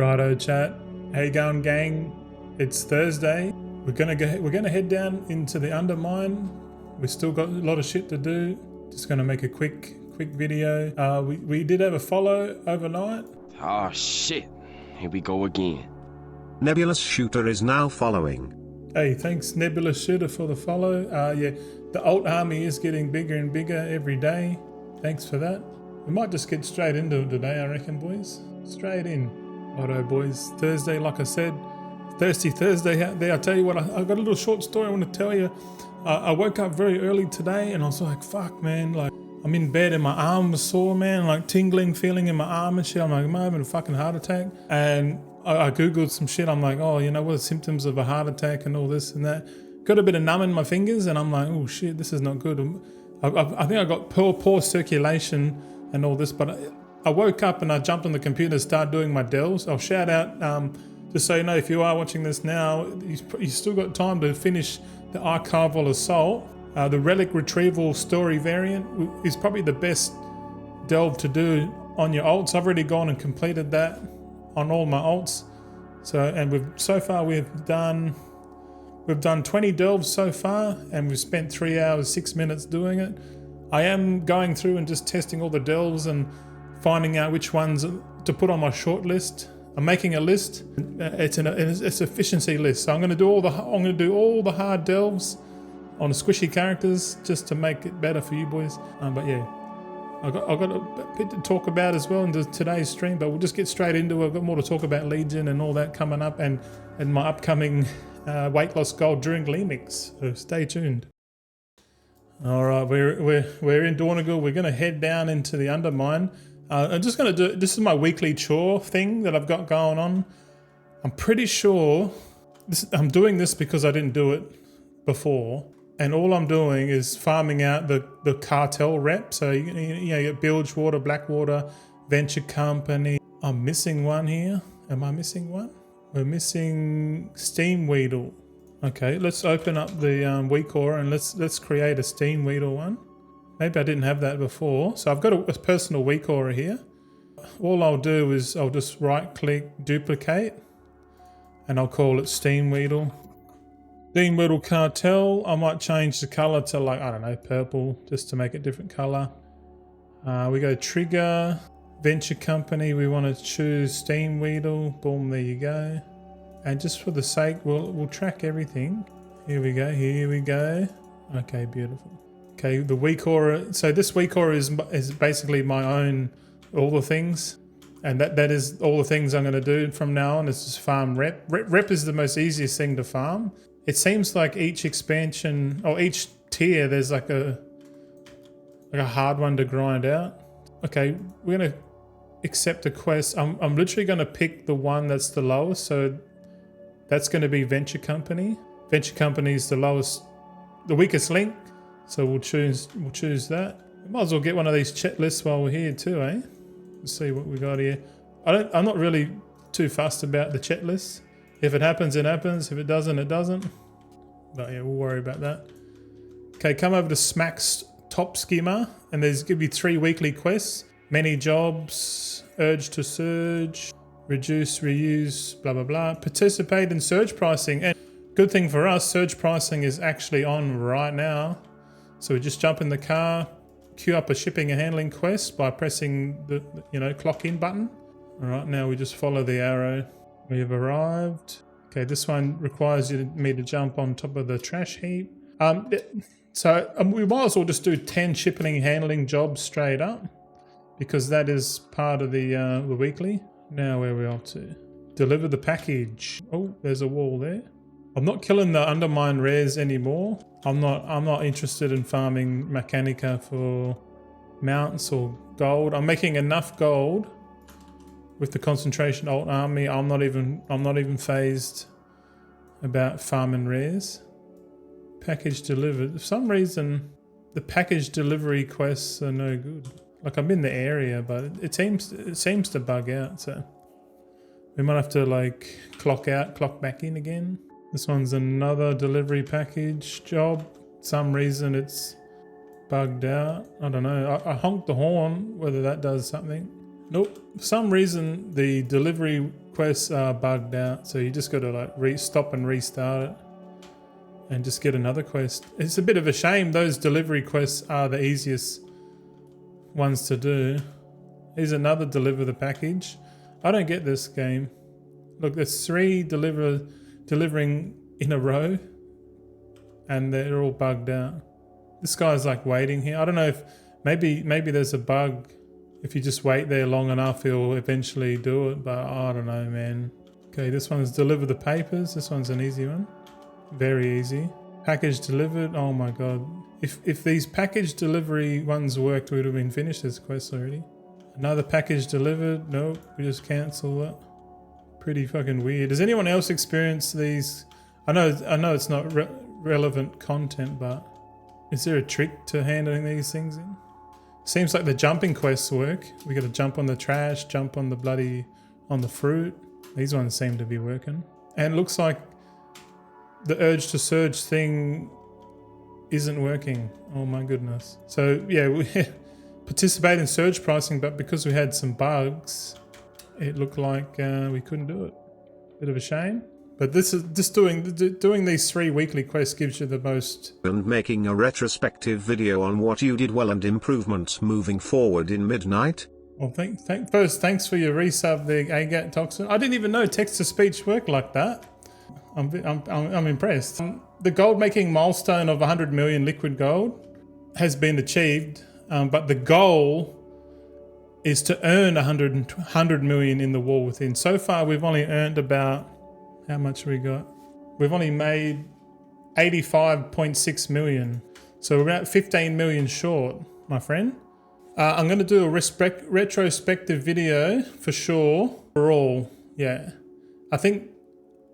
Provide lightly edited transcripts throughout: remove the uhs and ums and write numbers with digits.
Righto chat. How you going, gang? It's Thursday. We're gonna head down into the Undermine. We still got a lot of shit to do. Just gonna make a quick video. We did have a follow overnight. Oh shit. Here we go again. Nebulous Shooter is now following. Hey, thanks Nebulous Shooter for the follow. Yeah, the alt army is getting bigger and bigger every day. Thanks for that. We might just get straight into it today, I reckon, boys. Straight in. Righto, boys. Thursday, like I said, Thirsty Thursday out there. I tell you what, I got a little short story I want to tell you. I woke up very early today and I was like, fuck, man. Like, I'm in bed and my arm was sore, man. Like tingling feeling in my arm and shit. I'm like, am I having a fucking heart attack? And I Googled some shit. I'm like, oh, you know, what are the symptoms of a heart attack and all this and that. Got a bit of numb in my fingers and I'm like, oh shit, this is not good. I think I got poor circulation and all this, but I woke up and I jumped on the computer and started doing my delves. I'll shout out, just so you know, if you are watching this now, you still got time to finish the Archival Assault. The Relic Retrieval Story variant is probably the best delve to do on your alts. I've already gone and completed that on all my alts. So, and we've done 20 delves so far, and we've spent 3 hours 6 minutes doing it. I am going through and just testing all the delves and finding out which ones to put on my short list. I'm making a list. It's an efficiency list. So I'm going to do all the hard delves on the squishy characters just to make it better for you boys. But yeah, I've got a bit to talk about as well in today's stream. But we'll just get straight into it. I've got more to talk about Legion and all that coming up, and my upcoming weight loss goal during Lemix. So stay tuned. All right, we're in Dornagal. We're going to head down into the Undermine. I'm just going to do, this is my weekly chore thing that I've got going on. I'm pretty sure I'm doing this because I didn't do it before. And all I'm doing is farming out the cartel rep. So, you get Bilgewater, Blackwater, Venture Company. I'm missing one here. Am I missing one? We're missing Steam Weedle. Okay, let's open up the weak aura and let's create a Steam Weedle one. Maybe I didn't have that before. So I've got a personal weak aura here. All I'll do is I'll just right click duplicate and I'll call it Steam Weedle. Steam Weedle Cartel. I might change the color to, like, I don't know, purple, just to make it different color. We go trigger, Venture Company. We want to choose Steam Weedle. Boom, there you go. And just for the sake, we'll track everything. Here we go. Okay, beautiful. Okay, the weak aura. So this weak aura is basically my own, all the things. And that is all the things I'm going to do from now on. Is just farm rep. Rep is the most easiest thing to farm. It seems like each expansion or each tier, there's like a hard one to grind out. Okay, we're going to accept a quest. I'm literally going to pick the one that's the lowest. So that's going to be Venture Company. Venture Company is the lowest, the weakest link. So we'll choose that. We might as well get one of these checklists while we're here too, eh? Let's see what we got here. I'm not really too fussed about the checklist. If it happens, it happens. If it doesn't, it doesn't. But yeah, we'll worry about that. Okay, come over to Smack's top skimmer, and there's going to be 3 weekly quests. Many jobs, urge to surge, reduce, reuse, blah, blah, blah. Participate in surge pricing. And good thing for us, surge pricing is actually on right now. So we just jump in the car, queue up a shipping and handling quest by pressing the clock in button. All right, now we just follow the arrow. We have arrived. Okay, this one requires me to jump on top of the trash heap. So we might as well just do 10 shipping and handling jobs straight up, because that is part of the weekly. Now where are we up to? Deliver the package. Oh, there's a wall there. I'm not killing the Undermine rares anymore. I'm not interested in farming Mechanica for mounts or gold. I'm making enough gold with the concentration alt army. I'm not even phased about farming rares. Package delivered. For some reason, the package delivery quests are no good. Like, I'm in the area, but it seems to bug out. So we might have to like clock out, clock back in again. This one's another delivery package job. For some reason it's bugged out. I don't know. I honked the horn, whether that does something. Nope. For some reason, the delivery quests are bugged out. So you just got to like stop and restart it and just get another quest. It's a bit of a shame. Those delivery quests are the easiest ones to do. Here's another deliver the package. I don't get this game. Look, there's 3 delivering in a row and they're all bugged out. This guy's like waiting here. I don't know if maybe there's a bug. If you just wait there long enough, he'll eventually do it, but I don't know, man. Okay, this one's deliver the papers. This one's an easy one. Very easy. Package delivered. Oh my god. If these package delivery ones worked, we would have been finished this quest already. Another package delivered. Nope, we just cancel that. Pretty fucking weird. Does anyone else experience these? I know it's not relevant content, but is there a trick to handling these things in? Seems like the jumping quests work. We got to jump on the trash, jump on the fruit. These ones seem to be working. And it looks like the urge to surge thing isn't working. Oh my goodness. So yeah, we participate in surge pricing, but because we had some bugs, it looked like we couldn't do it. Bit of a shame. But this is just doing these 3 weekly quests gives you the most. And making a retrospective video on what you did well and improvements moving forward in Midnight. Well, thanks for your resub there, AGAT Toxin. I didn't even know text-to-speech worked like that. I'm impressed. The gold-making milestone of 100 million liquid gold has been achieved, but the goal is to earn 100 million in the War Within. So far, we've only earned about, how much we got? We've only made 85.6 million. So we're about 15 million short, my friend. I'm going to do a retrospective video for sure. For all, yeah. I think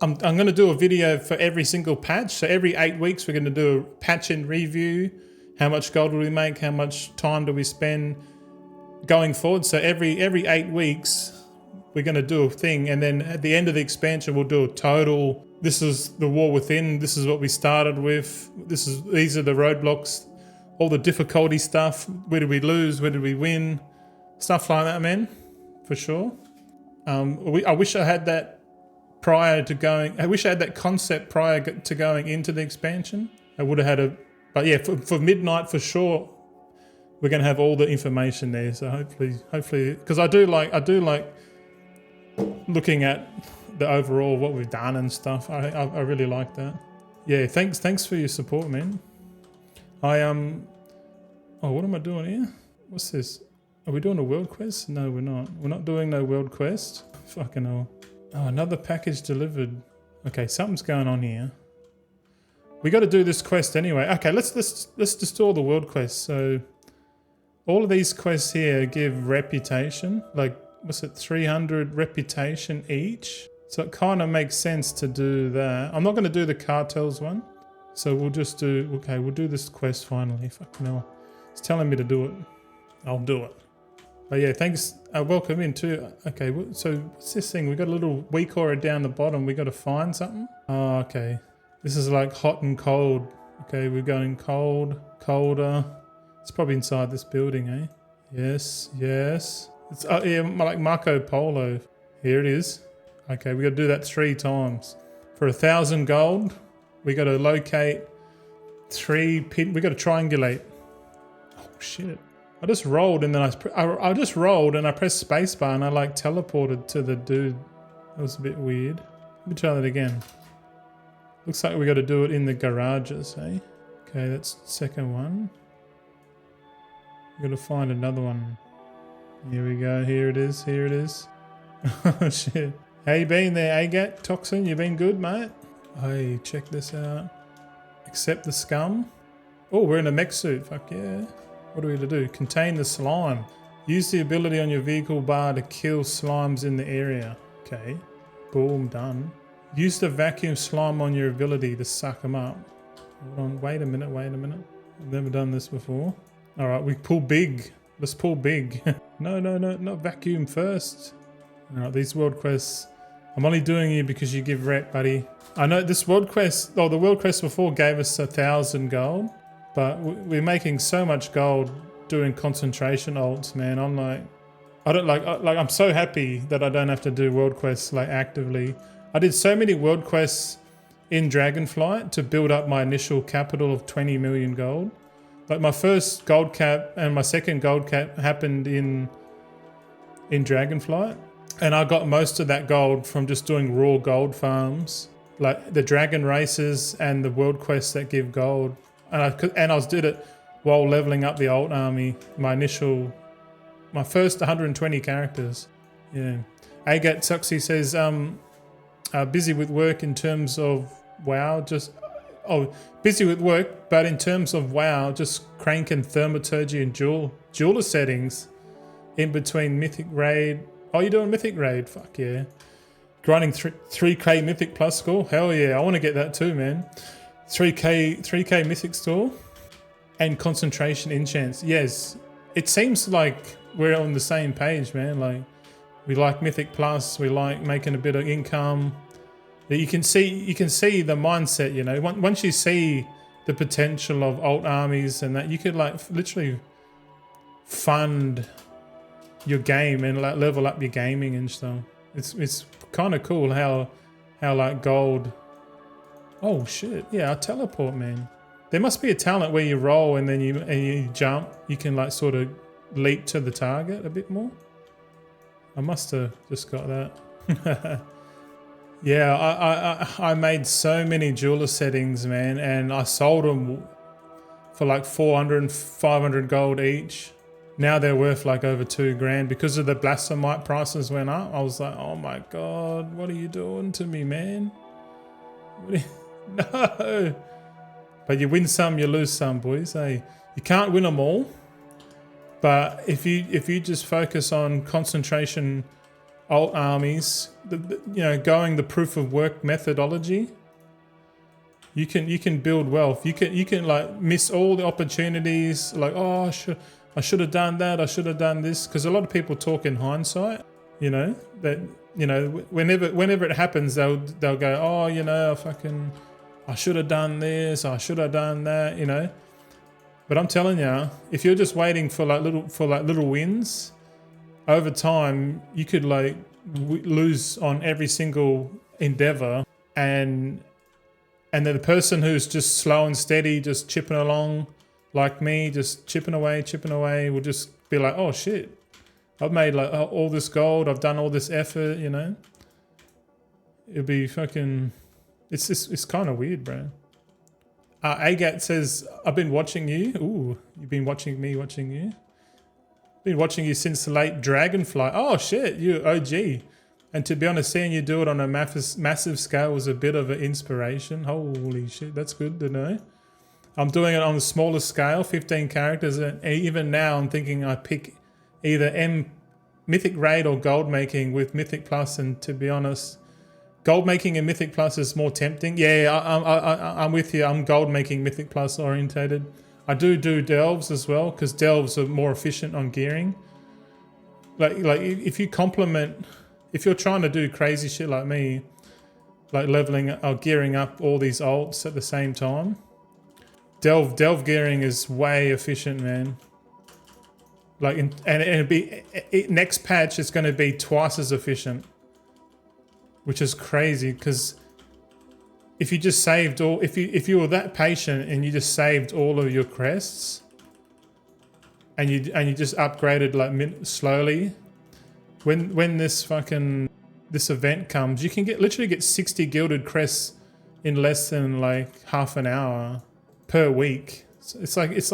I'm going to do a video for every single patch. So every 8 weeks, we're going to do a patch and review. How much gold do we make? How much time do we spend going forward? So every 8 weeks, we're going to do a thing. And then at the end of the expansion, we'll do a total. This is the War Within. This is what we started with. These are the roadblocks, all the difficulty stuff. Where did we lose? Where did we win? Stuff like that, man. For sure. I wish I had that prior to going. I wish I had that concept prior to going into the expansion. I would have had but yeah, for Midnight for sure, we're going to have all the information there. So hopefully, because I do like looking at the overall what we've done and stuff. I really like that. Yeah, thanks for your support, man. Oh, what am I doing here? What's this? Are we doing a world quest? No, we're not. We're not doing no world quest. Fucking hell. Oh, another package delivered. Okay, something's going on here. We got to do this quest anyway. Okay, let's just do all the world quests. So all of these quests here give reputation. Like, what's it? 300 reputation each. So it kind of makes sense to do that. I'm not going to do the cartels one. So we'll just do, okay, we'll do this quest finally. Fucking hell. It's telling me to do it. I'll do it. But yeah, thanks. Welcome into. Okay, so what's this thing? We got a little weak aura down the bottom. We got to find something. Oh, okay. This is like hot and cold. Okay, we're going cold, colder. It's probably inside this building, eh? Yes, yes. It's yeah, like Marco Polo. Here it is. Okay, we got to do that 3 times. For 1,000 gold, we got to locate 3 pin. We got to triangulate. Oh shit. I just rolled and then I just rolled and I pressed spacebar and I like teleported to the dude. That was a bit weird. Let me try that again. Looks like we got to do it in the garages, eh? Okay, that's the second one. We got to find another one. Here we go. Here it is. Here it is. Oh shit. How you been there, AGAT Toxin? You been good, mate? Hey, check this out. Accept the scum. Oh, we're in a mech suit. Fuck yeah. What are we to do? Contain the slime. Use the ability on your vehicle bar to kill slimes in the area. Okay. Boom, done. Use the vacuum slime on your ability to suck them up. Hold on. Wait a minute. Wait a minute. I've never done this before. All right. We pull big. Let's pull big. No. Not vacuum first. All right. These world quests. I'm only doing you because you give rep, buddy. I know this world quest. Oh, the world quest before gave us 1,000 gold. But we're making so much gold doing concentration ults, man. I'm like, I don't like I'm so happy that I don't have to do world quests like actively. I did so many world quests in Dragonflight to build up my initial capital of 20 million gold. Like my first gold cap and my second gold cap happened in Dragonflight, and I got most of that gold from just doing raw gold farms, like the dragon races and the world quests that give gold. And I did it while leveling up the alt army. My first 120 characters. Yeah. Agat Suxy says, busy with work in terms of WoW, busy with work, but in terms of WoW, just cranking Thaumaturgy and jeweler settings in between Mythic Raid. Oh, you're doing Mythic Raid? Fuck yeah. Grinding 3k Mythic Plus score? Hell yeah, I want to get that too, man. 3k Mythic score and concentration enchants. Yes, it seems like we're on the same page, man. Like, we like Mythic Plus, we like making a bit of income. You can see the mindset, you know. Once you see the potential of alt armies and that, you could like literally fund your game and like level up your gaming and stuff. It's kind of cool how like gold. Oh shit! Yeah, I teleport, man. There must be a talent where you roll and then you jump. You can like sort of leap to the target a bit more. I must have just got that. Yeah, I made so many jeweler settings, man, and I sold them for like 400 and 500 gold each. Now they're worth like over 2 grand because of the blasphemite prices went up. I was like, oh my God, what are you doing to me, man? No. But you win some, you lose some, boys. Hey, you can't win them all. But if you just focus on concentration alt armies, going the proof of work methodology, you can build wealth. You can like miss all the opportunities. Like, oh, I should have done that. I should have done this. Because a lot of people talk in hindsight. You know that. You know, whenever it happens, they'll go, oh, you know, I should have done this. I should have done that. You know. But I'm telling you, if you're just waiting for little wins, over time you could like lose on every single endeavor, and then the person who's just slow and steady, just chipping along, like me, just chipping away, will just be like, oh shit, I've made like all this gold, I've done all this effort, you know. It'll be fucking. It's kind of weird, bro. Agat says, I've been watching you. Ooh, you've been watching me watching you. Been watching you since the late Dragonfly. Oh shit, you OG. And to be honest, seeing you do it on a massive scale was a bit of an inspiration. Holy shit, that's good to know. I'm doing it on a smaller scale, 15 characters, and even now I'm thinking I pick either Mythic Raid or Gold Making with Mythic Plus, and to be honest, Gold Making and Mythic Plus is more tempting. Yeah, I'm with you. I'm Gold Making Mythic Plus orientated. I do Delves as well, because Delves are more efficient on gearing. Like if you complement, if you're trying to do crazy shit like me, like leveling or gearing up all these alts at the same time, Delve gearing is way efficient, man. Like, and it'd be next patch, it's going to be twice as efficient. Which is crazy, because if you just saved all, if you were that patient and you just saved all of your crests, and you just upgraded like slowly, when this event comes, you can literally get 60 gilded crests in less than like half an hour per week. So it's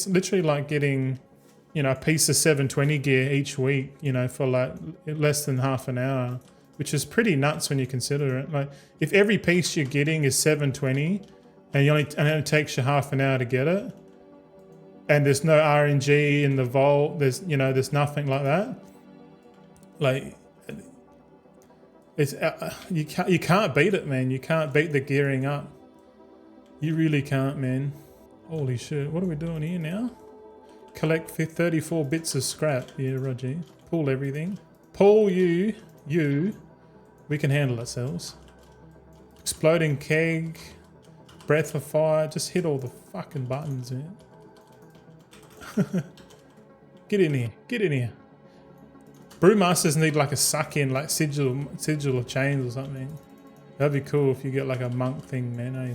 literally like getting, you know, a piece of 720 gear each week, you know, for like less than half an hour. Which is pretty nuts when you consider it. Like, if every piece you're getting is 720 and it only takes you half an hour to get it, and there's no RNG in the vault, there's nothing like that. Like, it's you can't beat it, man. You can't beat the gearing up. You really can't, man. Holy shit! What are we doing here now? Collect 34 bits of scrap. Yeah, Roger. Pull everything. Pull you. We can handle ourselves. Exploding keg, breath of fire, just hit all the fucking buttons, man. Get in here. Brewmasters need like a suck in, like sigil or chains or something. That'd be cool if you get like a monk thing, man. Eh?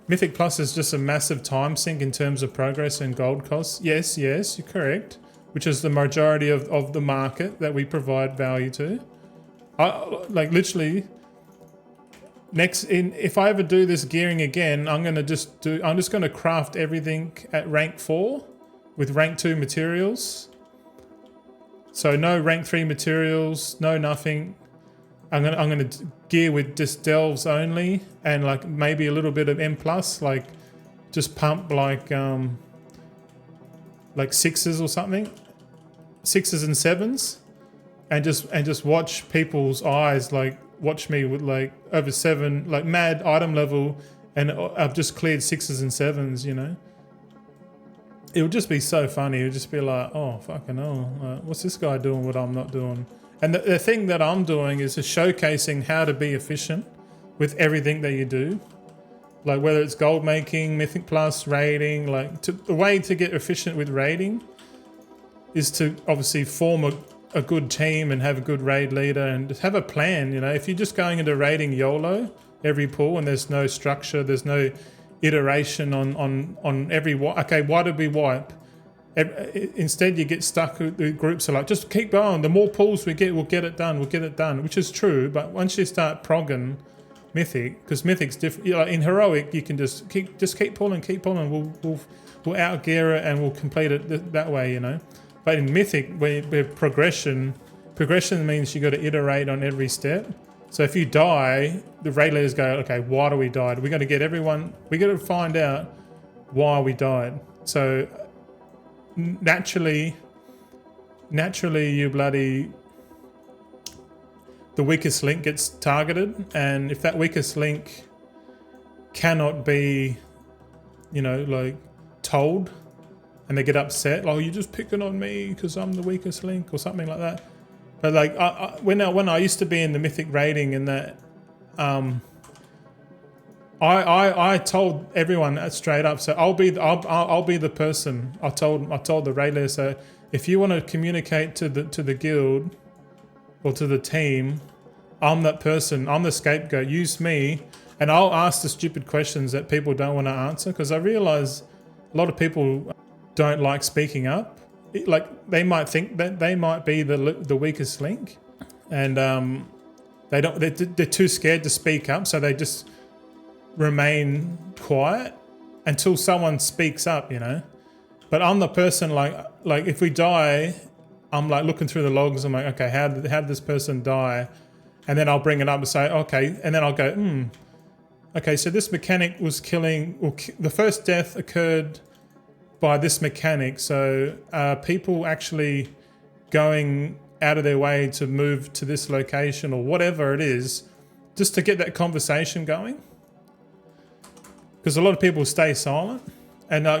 Mythic Plus is just a massive time sink in terms of progress and gold costs. Yes, you're correct. Which is the majority of the market that we provide value to. Like literally, if I ever do this gearing again, I'm just gonna craft everything at rank 4 with rank 2 materials. So no rank 3 materials, no nothing. I'm gonna gear with just delves only, and like maybe a little bit of M+, like just pump like 6s or something, 6s and 7s, and just watch people's eyes, like watch me with like over 7, like mad item level, and I've just cleared 6s and 7s, you know. It would just be so funny. It would just be like, oh fucking hell, what's this guy doing what I'm not doing? And the thing that I'm doing is just showcasing how to be efficient with everything that you do. Like whether it's gold making, Mythic Plus, raiding, like the way to get efficient with raiding is to obviously form a good team and have a good raid leader and have a plan, you know. If you're just going into raiding YOLO every pool and there's no structure, there's no iteration on every okay, why did we wipe? Instead you get stuck with the groups are like, just keep going, the more pulls we get, we'll get it done, which is true. But once you start progging Mythic, because Mythic's different, you know, in Heroic you can just keep pulling, we'll out gear it and we'll complete it that way, you know. But in Mythic, where progression means you got to iterate on every step. So if you die, the raid leaders go, okay, why do we die? We got to get everyone, we got to find out why we died. So naturally you bloody, the weakest link gets targeted, and if that weakest link cannot be, you know, like told, and they get upset, like, oh, you're just picking on me because I'm the weakest link or something like that. But like when I used to be in the Mythic raiding and that, I told everyone straight up. So I'll be the person. I told the raid leader. So if you want to communicate to the guild or to the team, I'm that person. I'm the scapegoat. Use me, and I'll ask the stupid questions that people don't want to answer, because I realize a lot of people don't like speaking up. Like they might think that they might be the weakest link, and they're too scared to speak up, so they just remain quiet until someone speaks up, you know. But I'm the person, like if we die, I'm like looking through the logs. I'm like, okay, how did this person die? And then I'll bring it up and say, okay, and then I'll go, okay, so this mechanic was killing, the first death occurred by this mechanic. So people actually going out of their way to move to this location or whatever it is, just to get that conversation going. Because a lot of people stay silent, and I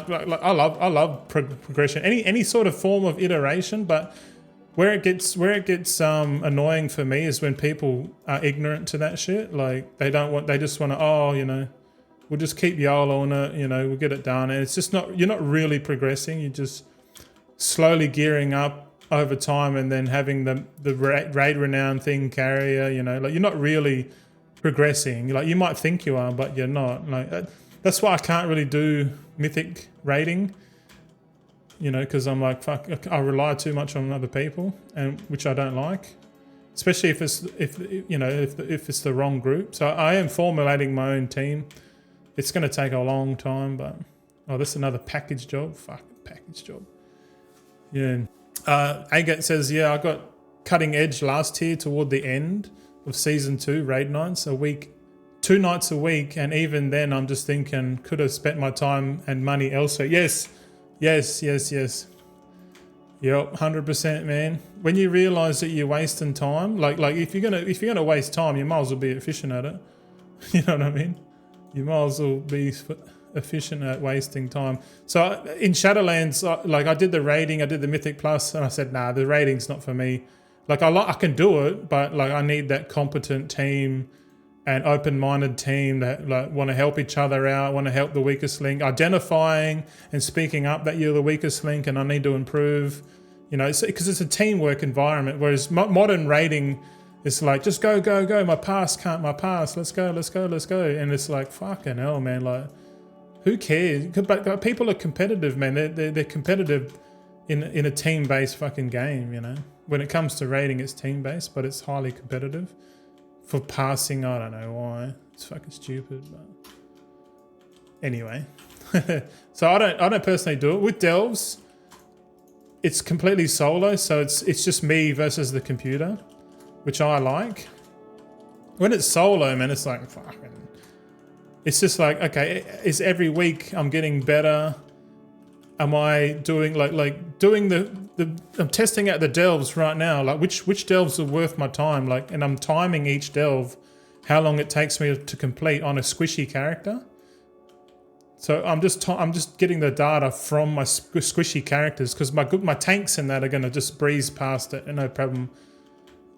love progression, any sort of form of iteration. But where it gets annoying for me is when people are ignorant to that shit. Like they just want to, oh, you know, we'll just keep YOLOing it, you know, we'll get it done. And it's just you're not really progressing. You're just slowly gearing up over time and then having the raid renown thing carrier, you know, like you're not really progressing. Like you might think you are, but you're not. Like that's why I can't really do Mythic raiding, you know, because I'm like, fuck, I rely too much on other people, and which I don't like. Especially if it's the wrong group. So I am formulating my own team. It's going to take a long time, but this is another package job. Fuck, package job. Yeah. Agate says, yeah, I got cutting edge last tier toward the end of season 2 raid nights a week, 2 nights a week, and even then I'm just thinking could have spent my time and money elsewhere. Yes. Yep, 100%, man. When you realize that you're wasting time, like if you're gonna waste time, you might as well be efficient at it. You know what I mean? You might as well be efficient at wasting time. So in Shadowlands, like I did the raiding, I did the Mythic Plus, and I said, nah, the raiding's not for me. Like I can do it, but like I need that competent team and open-minded team that like want to help each other out, want to help the weakest link, identifying and speaking up that you're the weakest link and I need to improve. You know, because it's a teamwork environment, whereas modern raiding is like, just go, go, go, my pass, let's go, let's go, let's go. And it's like, fucking hell, man, like, who cares? But people are competitive, man. They're competitive in a team-based fucking game, you know. When it comes to raiding, it's team-based, but it's highly competitive. For passing, I don't know why. It's fucking stupid, but anyway. So I don't personally do it. With Delves, it's completely solo, so it's just me versus the computer, which I like. When it's solo, man, it's like fucking. It's just like, okay, is every week I'm getting better? Am I doing like doing the I'm testing out the delves right now, like which delves are worth my time, like, and I'm timing each delve, how long it takes me to complete on a squishy character. So I'm just getting the data from my squishy characters, because my tanks and that are gonna just breeze past it, no problem.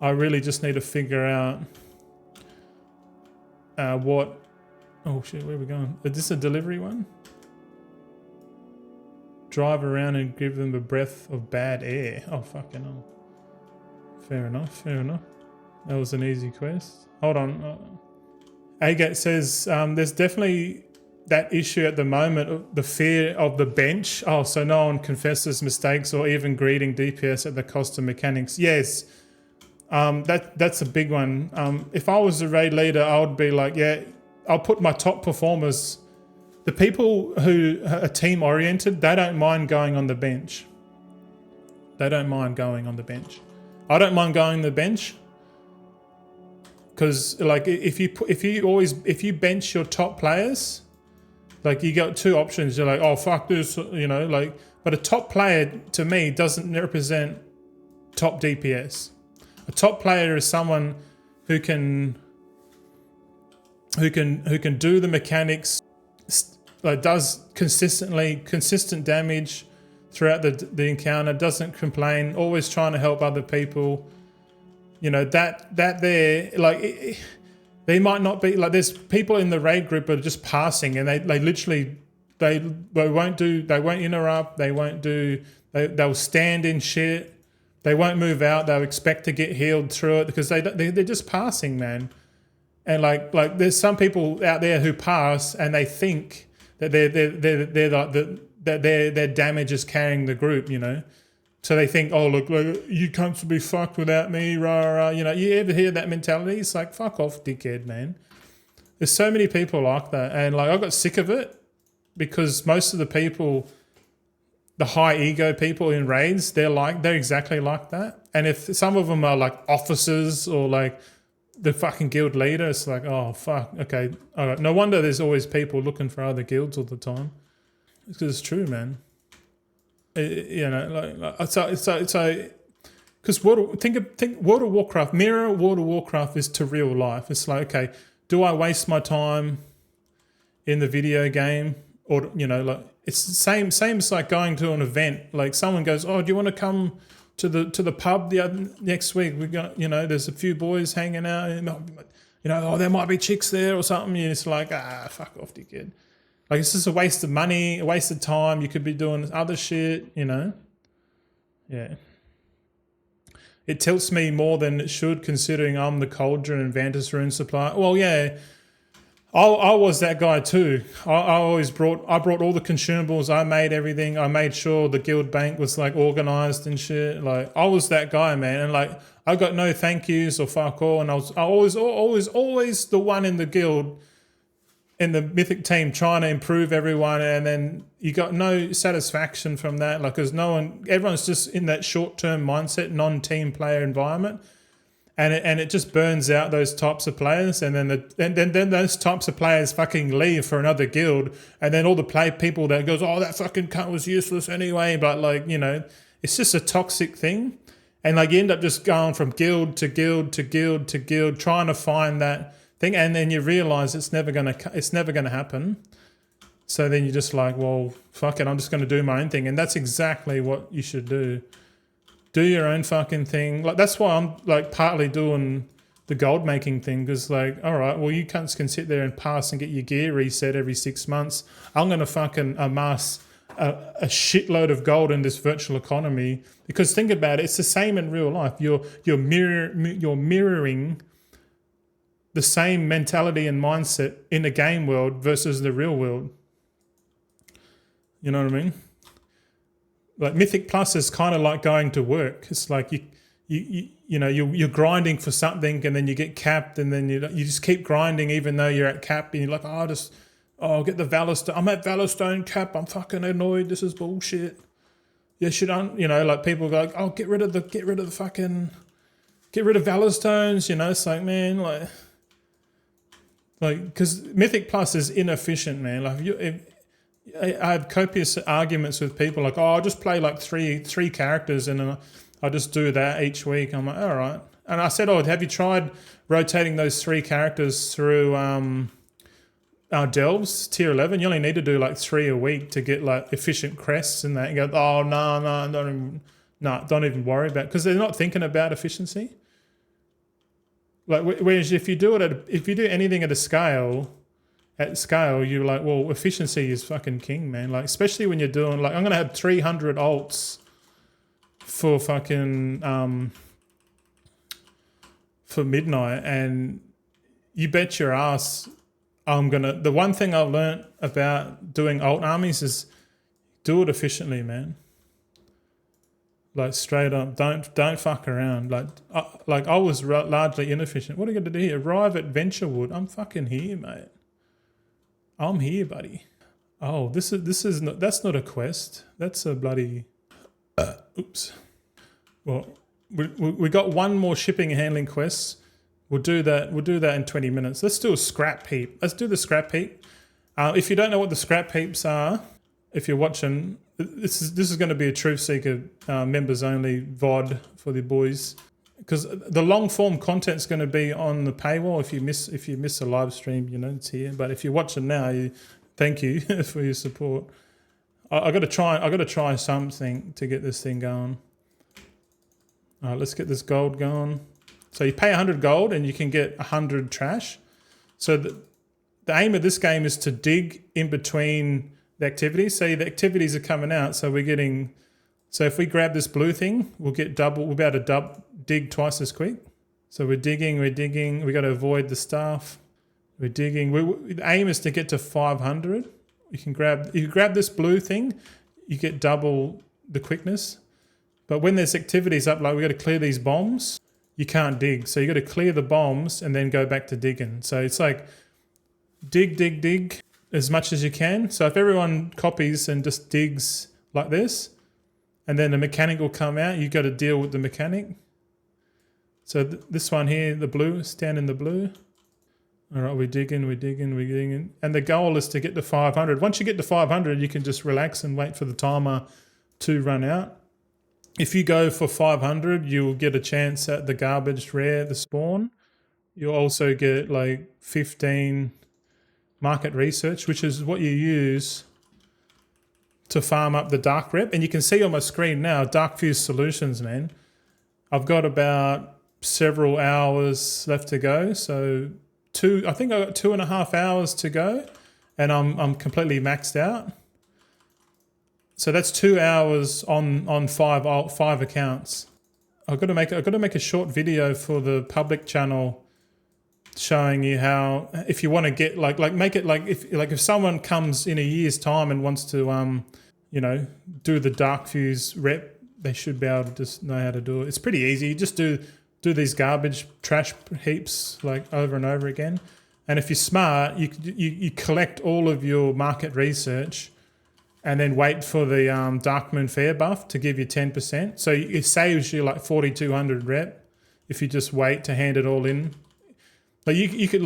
I really just need to figure out what. Oh shit, where are we going? Is this a delivery one? Drive around and give them a breath of bad air. Oh, fucking hell. Fair enough, fair enough. That was an easy quest. Hold on. Agate says there's definitely that issue at the moment of the fear of the bench. Oh, so no one confesses mistakes or even greeting DPS at the cost of mechanics. Yes, that's a big one. If I was a raid leader, I would be like, yeah, I'll put my top performers. The people who are team oriented, they don't mind going on the bench. They don't mind going on the bench. I don't mind going on the bench, because like if you bench your top players, like you got two options. You're like, oh fuck this, you know, like. But a top player to me doesn't represent top DPS. A top player is someone who can do the mechanics, like does consistent damage throughout the encounter, doesn't complain, always trying to help other people. You know, that there, like, they might not be, like, there's people in the raid group that are just passing, and they literally, they won't interrupt, they'll stand in shit, they won't move out, they'll expect to get healed through it, because they're just passing, man. And like there's some people out there who pass and they think that their damage is carrying the group, you know. So they think, oh look, you cunts will be fucked without me, rah rah. You know, you ever hear that mentality? It's like, fuck off, dickhead, man. There's so many people like that, and like I got sick of it, because most of the people, the high ego people in raids, they're exactly like that. And if some of them are like officers or like the fucking guild leader, it's like, oh fuck, okay, all right. No wonder there's always people looking for other guilds all the time. It's because it's true, man. You know, so because think World of Warcraft, mirror World of Warcraft is to real life. It's like, okay, do I waste my time in the video game, or you know, like it's the same as like going to an event. Like someone goes, oh, do you want to come to the pub next week? We got, you know, there's a few boys hanging out, and, you know, oh, there might be chicks there or something. And it's like, fuck off, dickhead. Like, it's just a waste of money, a waste of time. You could be doing other shit, you know. Yeah. It tilts me more than it should, considering I'm the Cauldron and Vantis Rune supplier. Well, yeah, I was that guy too. I brought all the consumables. I made everything. I made sure the guild bank was like organized and shit. Like, I was that guy, man. And like, I got no thank yous or fuck all. And I was always the one in the guild, in the Mythic team, trying to improve everyone. And then you got no satisfaction from that. Like, because everyone's just in that short-term mindset, non-team player environment. And it just burns out those types of players, and then those types of players fucking leave for another guild, and then all the people that goes, oh, that fucking cunt was useless anyway. But like, you know, it's just a toxic thing, and like you end up just going from guild to guild to guild to guild, trying to find that thing, and then you realize it's never gonna happen. So then you're just like, well, fuck it, I'm just gonna do my own thing, and that's exactly what you should do. Do your own fucking thing. Like, that's why I'm like partly doing the gold making thing, because like, all right, well, you cunts can sit there and pass and get your gear reset every 6 months. I'm going to fucking amass a shitload of gold in this virtual economy. Because think about it, it's the same in real life. You're mirroring the same mentality and mindset in the game world versus the real world. You know what I mean? Like Mythic Plus is kind of like going to work. It's like you're grinding for something, and then you get capped, and then you just keep grinding even though you're at cap, and you're like, I'll get the Valorstone. I'm at Valorstone cap. I'm fucking annoyed. This is bullshit. You should, like people go like, oh, get rid of Valorstones. It's like, man, because Mythic Plus is inefficient, man. Like I have copious arguments with people like, I'll just play like three characters and I'll just do that each week. I'm like, all right. And I said, have you tried rotating those 3 characters through our delves tier 11? You only need to do like 3 a week to get like efficient crests and that. And go, oh no, don't even worry about it, because they're not thinking about efficiency. Like whereas if you do anything at scale, you're like, well, efficiency is fucking king, man. Like especially when you're doing like, I'm gonna have 300 alts for fucking for midnight, and you bet your ass the one thing I've learned about doing alt armies is do it efficiently, man. Like straight up, don't fuck around. Like I was largely inefficient. What are you going to do here? Arrive at Venturewood. I'm fucking here, mate. I'm here, buddy. Oh, that's not a quest. That's a bloody. Oops. Well, we got one more shipping and handling quest. We'll do that in 20 minutes. Let's do a scrap heap. Let's do the scrap heap. If you don't know what the scrap heaps are, if you're watching, this is going to be a Truth Seeker members only VOD for the boys, because the long form content is going to be on the paywall. If you miss a live stream, it's here. But if you're watching now, thank you for your support. I got to try something to get this thing going. All right, let's get this gold going. So you pay 100 gold and you can get 100 trash. So the aim of this game is to dig in between the activities. So the activities are coming out. So if we grab this blue thing, we'll be able to dig twice as quick. So we're digging. We got to avoid the stuff. We're digging. The aim is to get to 500. If you grab this blue thing, you get double the quickness. But when there's activities up, like we got to clear these bombs, you can't dig. So you got to clear the bombs and then go back to digging. So it's like dig as much as you can. So if everyone copies and just digs like this, and then the mechanic will come out, you got to deal with the mechanic. So this one here, the blue, stand in the blue. All right, we're digging. And the goal is to get to 500. Once you get to 500, you can just relax and wait for the timer to run out. If you go for 500, you'll get a chance at the garbage rare, the spawn. You'll also get like 15 market research, which is what you use to farm up the dark rep. And you can see on my screen now, Dark Fuse Solutions, man. I've got about several hours left to go. So I think I got 2.5 hours to go, and I'm completely maxed out. So that's 2 hours on five accounts. I've got to make a short video for the public channel showing you how, if you want to get make it if someone comes in a year's time and wants to do the Dark Fuse rep, they should be able to just know how to do it. It's pretty easy. You just do these garbage trash heaps like over and over again. And if you're smart, you collect all of your market research and then wait for the Darkmoon Fair buff to give you 10%. So it saves you like 4,200 rep if you just wait to hand it all in. Like you could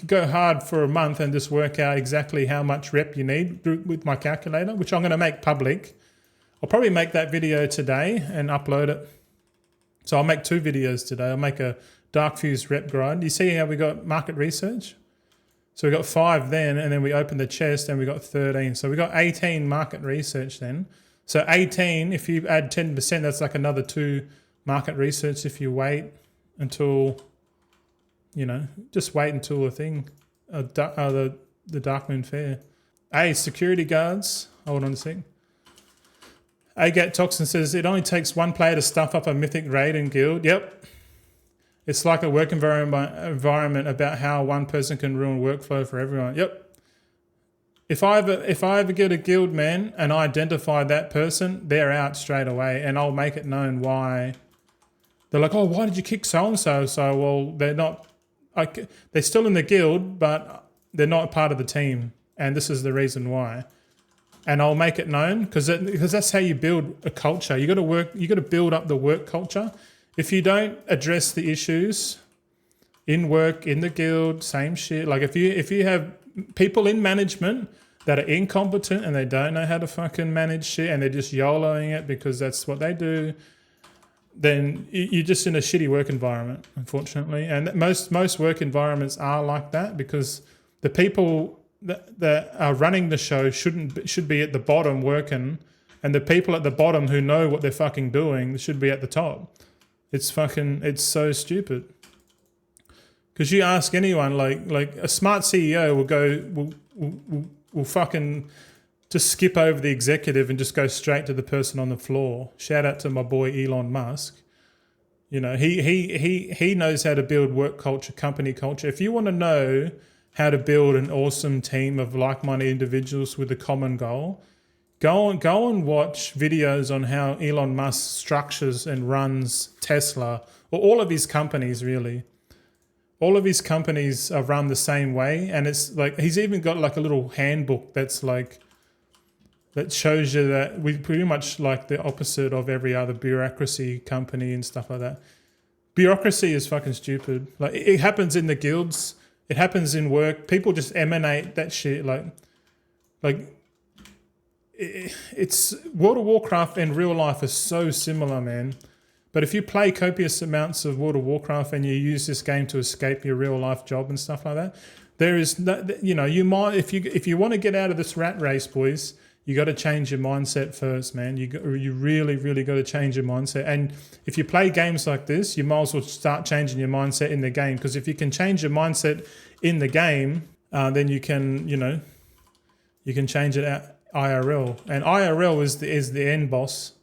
go hard for a month and just work out exactly how much rep you need with my calculator, which I'm going to make public. I'll probably make that video today and upload it. So I'll make 2 videos today. I'll make a Dark Fuse rep grind. You see how we got market research? So we got 5 then, and then we opened the chest and we got 13. So we got 18 market research then. So 18, if you add 10%, that's like another 2 market research if you wait until, just wait until the Darkmoon Fair. Hey, security guards, hold on a sec. Agat Toxin says, it only takes one player to stuff up a mythic raid in guild. Yep. It's like a work environment about how one person can ruin workflow for everyone. Yep. If I ever get a guild, man, and I identify that person, they're out straight away, and I'll make it known why. They're like, oh, why did you kick so-and-so? So, well, they're not... they're still in the guild, but they're not part of the team, and this is the reason why. And I'll make it known, because that's how you build a culture. You got to build up the work culture. If you don't address the issues in work, in the guild, same shit. Like if you have people in management that are incompetent and they don't know how to fucking manage shit and they're just YOLOing it because that's what they do, then you're just in a shitty work environment, unfortunately. And most work environments are like that, because the people that are running the show should be at the bottom working, and the people at the bottom who know what they're fucking doing should be at the top. It's so stupid. Because you ask anyone, like a smart CEO will fucking just skip over the executive and just go straight to the person on the floor. Shout out to my boy Elon Musk. You know, he knows how to build work culture, company culture. If you want to know how to build an awesome team of like-minded individuals with a common goal, go and watch videos on how Elon Musk structures and runs Tesla, or all of his companies, really. All of his companies are run the same way, and it's like he's even got like a little handbook that shows you that we pretty much like the opposite of every other bureaucracy company and stuff like that. Bureaucracy is fucking stupid. Like it happens in the guilds, it happens in work. People just emanate that shit. It's World of Warcraft and real life are so similar, man. But if you play copious amounts of World of Warcraft and you use this game to escape your real life job and stuff like that, there is no, you know, you might, if you want to get out of this rat race, boys, you got to change your mindset first, man. You really, really got to change your mindset. And if you play games like this, you might as well start changing your mindset in the game, because if you can change your mindset in the game, then you can, you know, you can change it out IRL. And IRL is the end boss.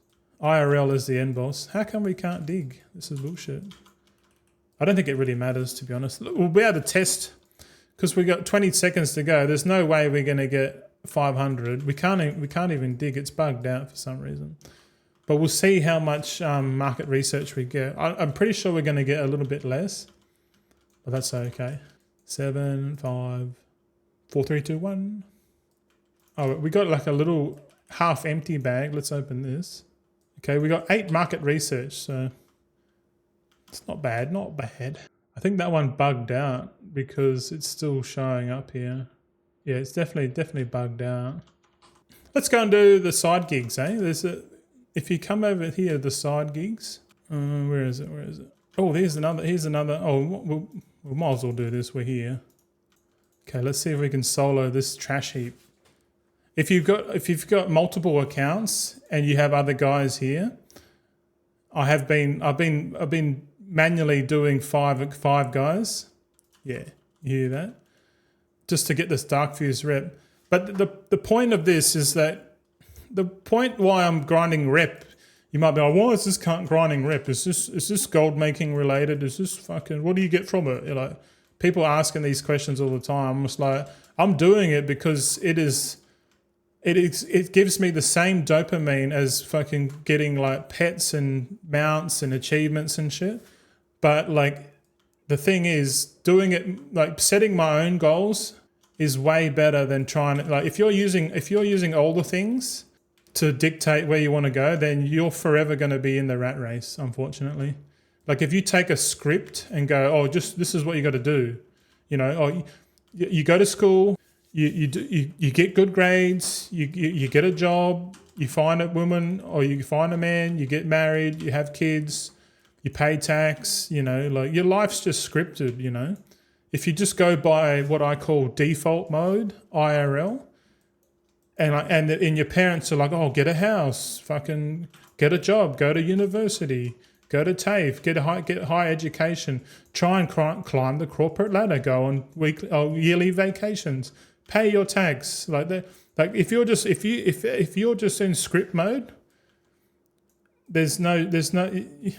IRL is the end boss. How come we can't dig? This is bullshit. I don't think it really matters, to be honest. We'll be able to test, because we got 20 seconds to go. There's no way we're going to get 500. We can't even dig. It's bugged out for some reason. But we'll see how much market research we get. I'm pretty sure we're going to get a little bit less, but that's okay. 7, 5, 4, 3, 2, 1. Oh, we got like a little half empty bag. Let's open this. Okay, we got 8 market research, so it's not bad, not bad. I think that one bugged out because it's still showing up here. Yeah, it's definitely bugged out. Let's go and do the side gigs, eh? If you come over here, the side gigs. Where is it? Oh, here's another. Oh, we might as well do this. We're here. Okay, let's see if we can solo this trash heap. If you've got multiple accounts and you have other guys here, I've been manually doing five guys. Yeah, you hear that? Just to get this Dark Fuse rep. But the point of this is that the point why I'm grinding rep, you might be like, why is this grinding rep? Is this gold making related? Is this fucking, what do you get from it? You're like, people asking these questions all the time. I'm just like, I'm doing it because it gives me the same dopamine as fucking getting like pets and mounts and achievements and shit. But like the thing is, doing it, like setting my own goals is way better than trying to, like if you're using older things to dictate where you want to go, then you're forever going to be in the rat race, unfortunately. Like if you take a script and go, oh, just this is what you got to do, you know, oh, you go to school, you get good grades, you get a job, you find a woman or you find a man, you get married, you have kids, you pay tax, you know, like your life's just scripted, you know. If you just go by what I call default mode, IRL, and your parents are like, oh, get a house, fucking get a job, go to university, go to TAFE, get high education, try and climb the corporate ladder, go on yearly vacations, pay your tax, like that. Like if you're just in script mode, you're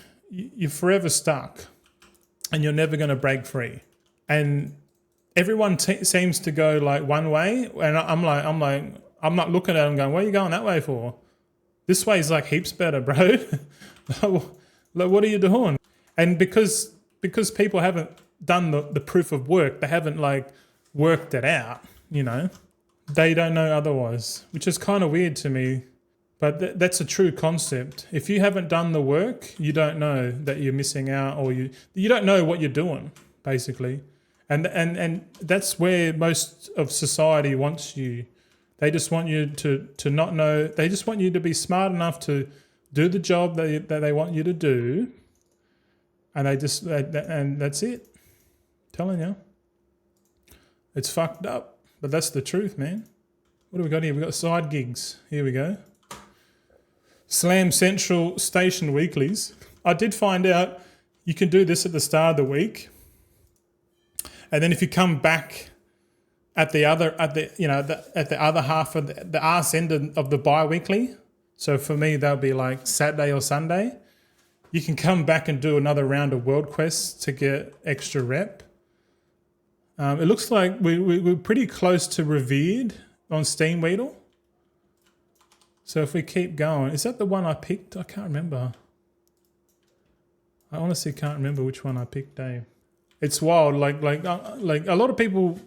forever stuck, and you're never going to break free. And everyone seems to go like one way, and I'm not looking at them going, what are you going that way for? This way is like heaps better, bro. Like, what are you doing? And because people haven't done the proof of work, they haven't like worked it out, you know. They don't know otherwise, which is kind of weird to me. But that's a true concept. If you haven't done the work, you don't know that you're missing out, or you don't know what you're doing, basically. And that's where most of society wants you. They just want you to not know. They just want you to be smart enough to do the job that they want you to do, and and that's it. I'm telling you, it's fucked up, but that's the truth, man. What do we got here? We got side gigs. Here we go. Slam Central Station weeklies. I did find out you can do this at the start of the week, and then if you come back at the other half of the arse end of the bi-weekly. So for me, that'll be like Saturday or Sunday. You can come back and do another round of World Quests to get extra rep. It looks like we're pretty close to Revered on Steam Weedle. So if we keep going, is that the one I picked? I can't remember. I honestly can't remember which one I picked, Dave. It's wild. Like a lot of people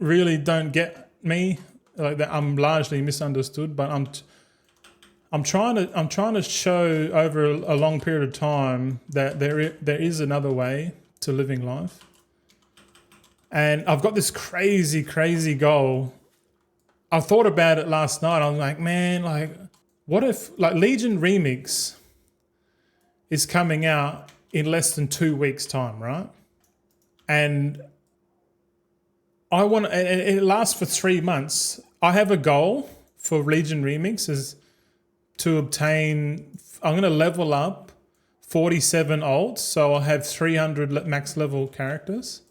really don't get me. Like that, I'm largely misunderstood, but I'm trying to show over a long period of time that there is another way to living life. And I've got this crazy goal. I thought about it last night. I'm like, man, like, what if like Legion Remix is coming out in less than 2 weeks' time, right? And I want, and it lasts for 3 months. I have a goal for Legion Remix is to obtain, I'm going to level up 47 alts, so I'll have 300 max level characters.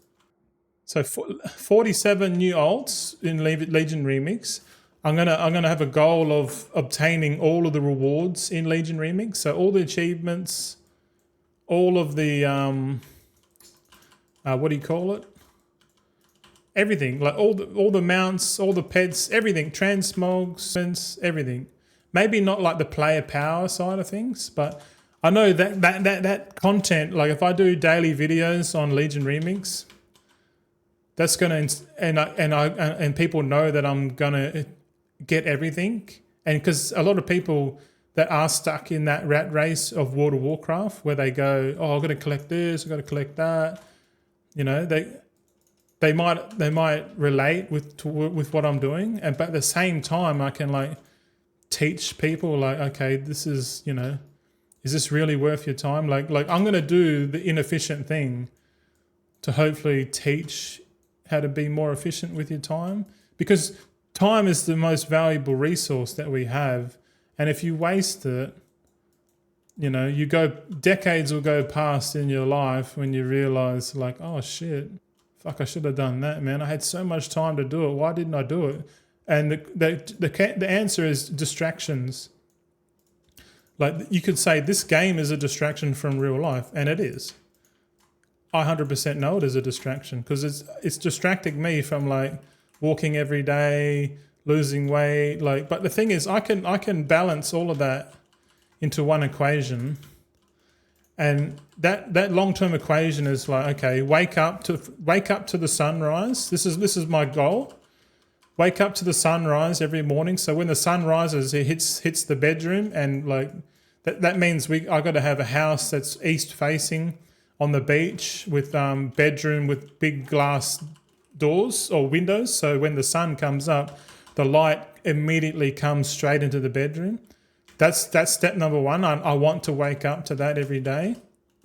So 47 new alts in Legion Remix. I'm gonna have a goal of obtaining all of the rewards in Legion Remix. So all the achievements, all of the what do you call it? Everything, like all the mounts, all the pets, everything, transmogs, everything. Maybe not like the player power side of things, but I know that content. Like if I do daily videos on Legion Remix, that's gonna and people know that I'm gonna get everything. And because a lot of people that are stuck in that rat race of World of Warcraft, where they go, oh, I've got to collect this, I've got to collect that. You know, they might relate with what I'm doing, but at the same time, I can like teach people like, okay, this is, you know, is this really worth your time? Like I'm gonna do the inefficient thing to hopefully teach how to be more efficient with your time, because time is the most valuable resource that we have, and if you waste it, you know, decades will go past in your life when you realize like, oh shit, fuck, I should have done that, man. I had so much time to do it. Why didn't I do it? And the answer is distractions. Like you could say this game is a distraction from real life, and it is. I 100% know it is a distraction because it's distracting me from like walking every day, losing weight. Like, but the thing is, I can balance all of that into one equation, and that long-term equation is like, okay, wake up to the sunrise. This is my goal. Wake up to the sunrise every morning. So when the sun rises, it hits the bedroom, and like that means I got to have a house that's east facing on the beach with bedroom with big glass doors or windows. So when the sun comes up, the light immediately comes straight into the bedroom. That's step number one. I want to wake up to that every day.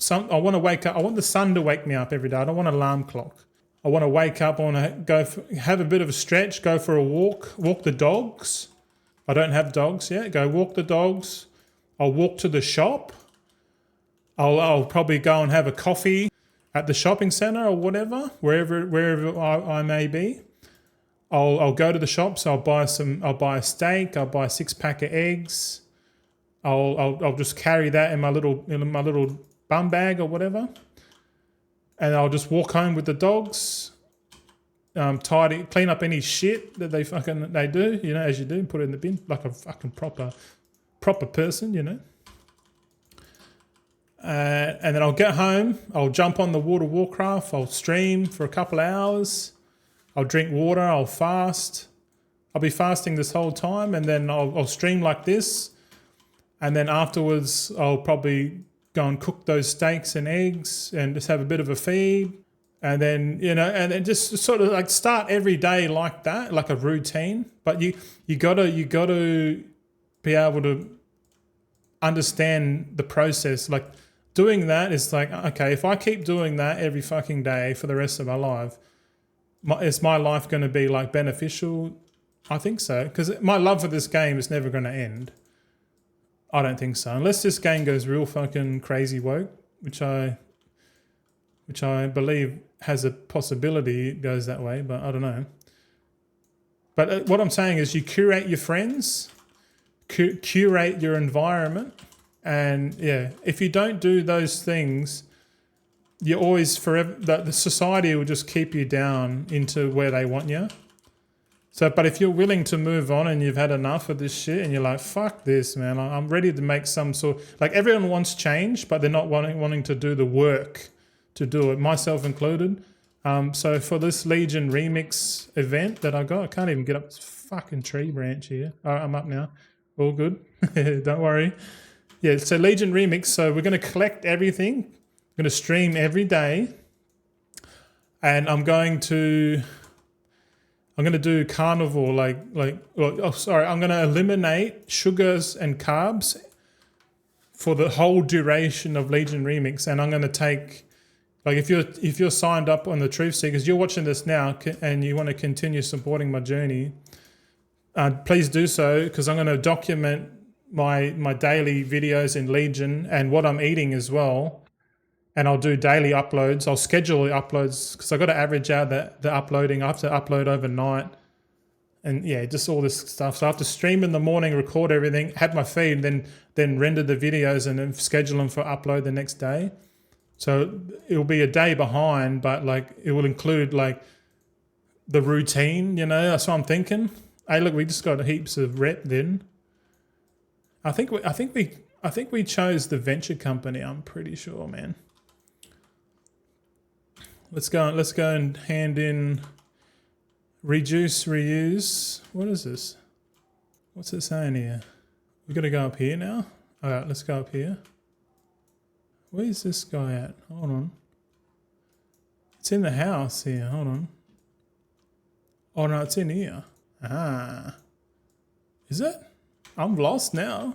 I want to wake up. I want the sun to wake me up every day. I don't want an alarm clock. I want to wake up. I want to go have a bit of a stretch, go for a walk the dogs. I don't have dogs yet. Go walk the dogs. I'll walk to the shop. I'll probably go and have a coffee at the shopping centre or whatever, wherever I may be. I'll go to the shops. I'll buy a steak. I'll buy a 6-pack of eggs. I'll just carry that in my little bum bag or whatever, and I'll just walk home with the dogs, tidy, clean up any shit that they do, you know, as you do, put it in the bin like a fucking proper person, you know. And then I'll get home, I'll jump on the Warcraft, I'll stream for a couple of hours, I'll drink water, I'll fast. I'll be fasting this whole time, and then I'll stream like this, and then afterwards I'll probably go and cook those steaks and eggs and just have a bit of a feed, and then, you know, and then just sort of like start every day like that, like a routine. But you gotta be able to understand the process. Like doing that is like, okay, if I keep doing that every fucking day for the rest of my life, is my life going to be like beneficial? I think so, because my love for this game is never going to end. I don't think so, unless this game goes real fucking crazy woke, which I believe has a possibility it goes that way, but I don't know. But what I'm saying is, you curate your friends, curate your environment, and yeah, if you don't do those things, you're always forever. The society will just keep you down into where they want you. So, but if you're willing to move on and you've had enough of this shit and you're like, fuck this, man, I'm ready to make some sort, like everyone wants change, but they're not wanting to do the work to do it, myself included. So for this Legion remix event that I got, I can't even get up this fucking tree branch here. All right, I'm up now. All good. Don't worry. Yeah, so Legion remix. So we're going to collect everything. I'm going to stream every day. And I'm going to do carnivore, I'm going to eliminate sugars and carbs for the whole duration of Legion Remix, and I'm going to take, like, if you're signed up on the Truth Seekers, you're watching this now, and you want to continue supporting my journey, please do so, because I'm going to document my daily videos in Legion and what I'm eating as well. And I'll do daily uploads. I'll schedule the uploads because I've got to average out the uploading. I have to upload overnight. And yeah, just all this stuff. So I have to stream in the morning, record everything, have my feed, then render the videos and then schedule them for upload the next day. So it'll be a day behind, but like it will include like the routine, you know. That's what I'm thinking. Hey, look, we just got heaps of rep then. I think we chose the venture company, I'm pretty sure, man. Let's go and hand in reduce, reuse. What is this? What's it saying here? We're going to go up here now. All right, let's go up here. Where's this guy at? Hold on. It's in the house here. Hold on. Oh, no, it's in here. Ah. Is it? I'm lost now.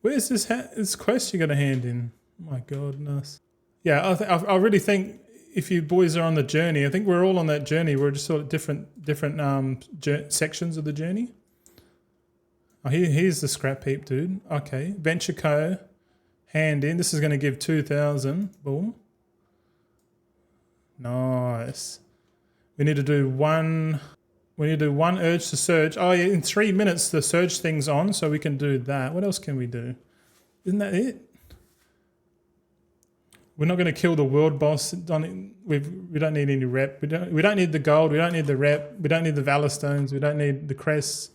Where's this quest you're going to hand in? Oh my goodness. Yeah, I really think if you boys are on the journey, I think we're all on that journey. We're just sort of different sections of the journey. Oh, here's the scrap heap, dude. Okay, Venture Co. Hand in. This is going to give 2,000. Boom. Nice. We need to do one urge to search. Oh yeah, in 3 minutes the search thing's on, so we can do that. What else can we do? Isn't that it? We're not going to kill the world boss. We don't need any rep. We don't need the gold. We don't need the rep. We don't need the Valor Stones. We don't need the crests.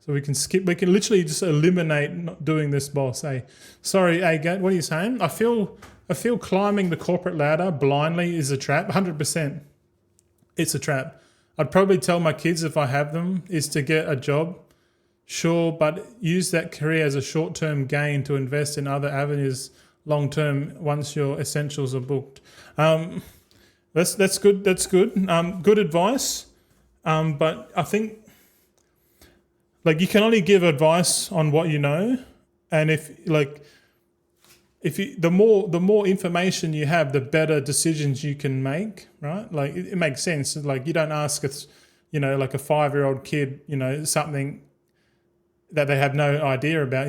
So we can skip. We can literally just eliminate not doing this boss. Hey, sorry, Gat. What are you saying? I feel climbing the corporate ladder blindly is a trap. 100%, it's a trap. I'd probably tell my kids, if I have them, is to get a job. Sure, but use that career as a short-term gain to invest in other avenues long-term once your essentials are booked. That's good. That's good. Good advice. But I think, like, you can only give advice on what you know, and the more information you have, the better decisions you can make, right? Like it makes sense. Like you don't ask like a 5-year-old kid, something that they have no idea about,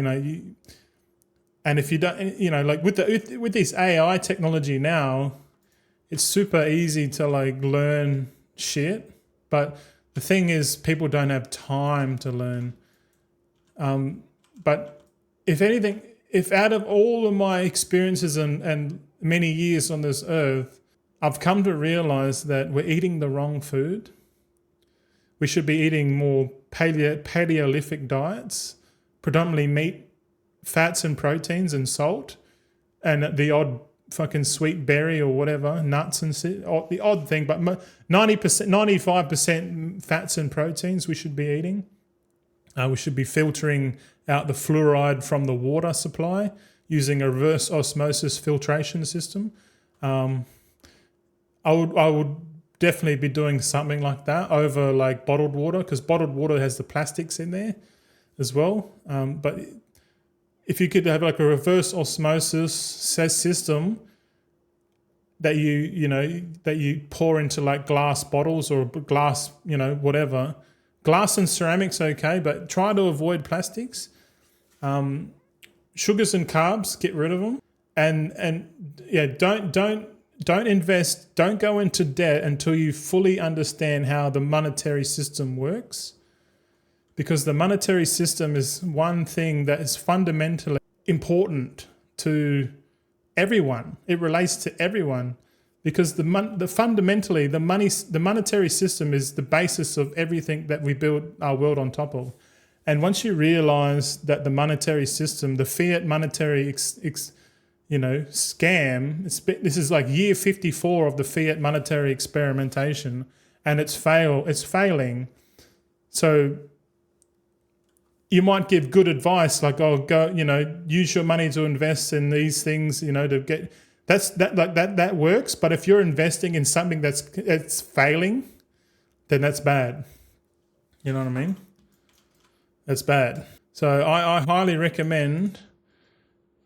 and if you don't, like with this AI technology now, it's super easy to like learn shit. But the thing is, people don't have time to learn. But if anything, if out of all of my experiences and many years on this earth, I've come to realize that we're eating the wrong food. We should be eating more Paleolithic diets, predominantly meat, fats and proteins and salt, and the odd fucking sweet berry or whatever, nuts and the odd thing, but 90%, 95% fats and proteins we should be eating. We should be filtering out the fluoride from the water supply using a reverse osmosis filtration system. I would definitely be doing something like that over like bottled water, because bottled water has the plastics in there as well. But if you could have like a reverse osmosis system that you pour into like glass bottles or glass, whatever. Glass and ceramics okay, but try to avoid plastics. Sugars and carbs, get rid of them. And yeah, don't invest, don't go into debt until you fully understand how the monetary system works. Because the monetary system is one thing that is fundamentally important to everyone. It relates to everyone. Because the monetary system is the basis of everything that we build our world on top of. And once you realize that the monetary system, the fiat monetary scam, this is like year 54 of the fiat monetary experimentation, and it's failing. So you might give good advice like, oh, go, use your money to invest in these things, to get. That works, but if you're investing in something that's failing, then that's bad. You know what I mean? That's bad. So I highly recommend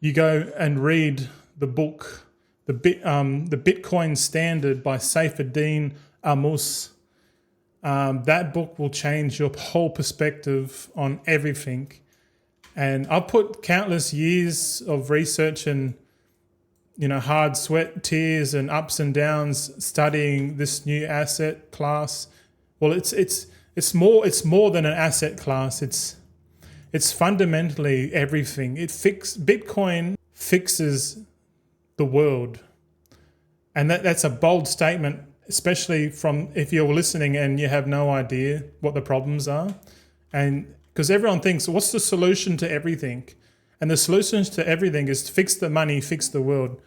you go and read the book, the Bitcoin Standard by Saifedean Ammous. That book will change your whole perspective on everything. And I've put countless years of research and hard sweat, tears, and ups and downs studying this new asset class. Well, it's more than an asset class. It's fundamentally everything. Bitcoin fixes the world, and that's a bold statement, especially from if you're listening and you have no idea what the problems are, and because everyone thinks, what's the solution to everything? And the solution to everything is to fix the money, fix the world.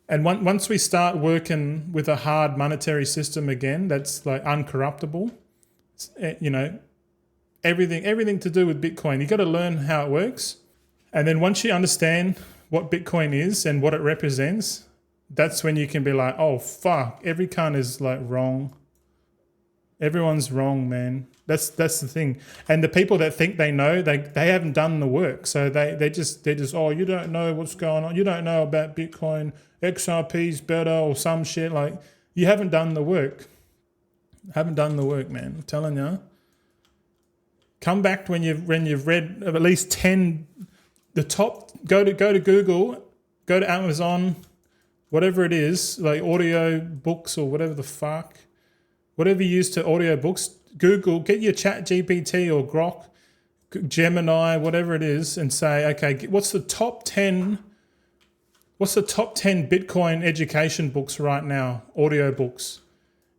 And once we start working with a hard monetary system again, that's like uncorruptible, everything to do with Bitcoin, you got to learn how it works. And then once you understand what Bitcoin is and what it represents, that's when you can be like, oh, fuck, every cunt is like wrong. Everyone's wrong, man. That's the thing. And the people that think they know, they haven't done the work. So they're just, oh, you don't know what's going on. You don't know about Bitcoin. XRP's better or some shit. Like, you haven't done the work. Haven't done the work, man. I'm telling you. Come back when you've read at least 10. The top. Go to Google. Go to Amazon. Whatever it is, like audio books or whatever the fuck. Whatever you use to audio books, Google, get your Chat GPT or Grok, Gemini, whatever it is, and say, okay, what's the top 10 Bitcoin education books right now, audio books?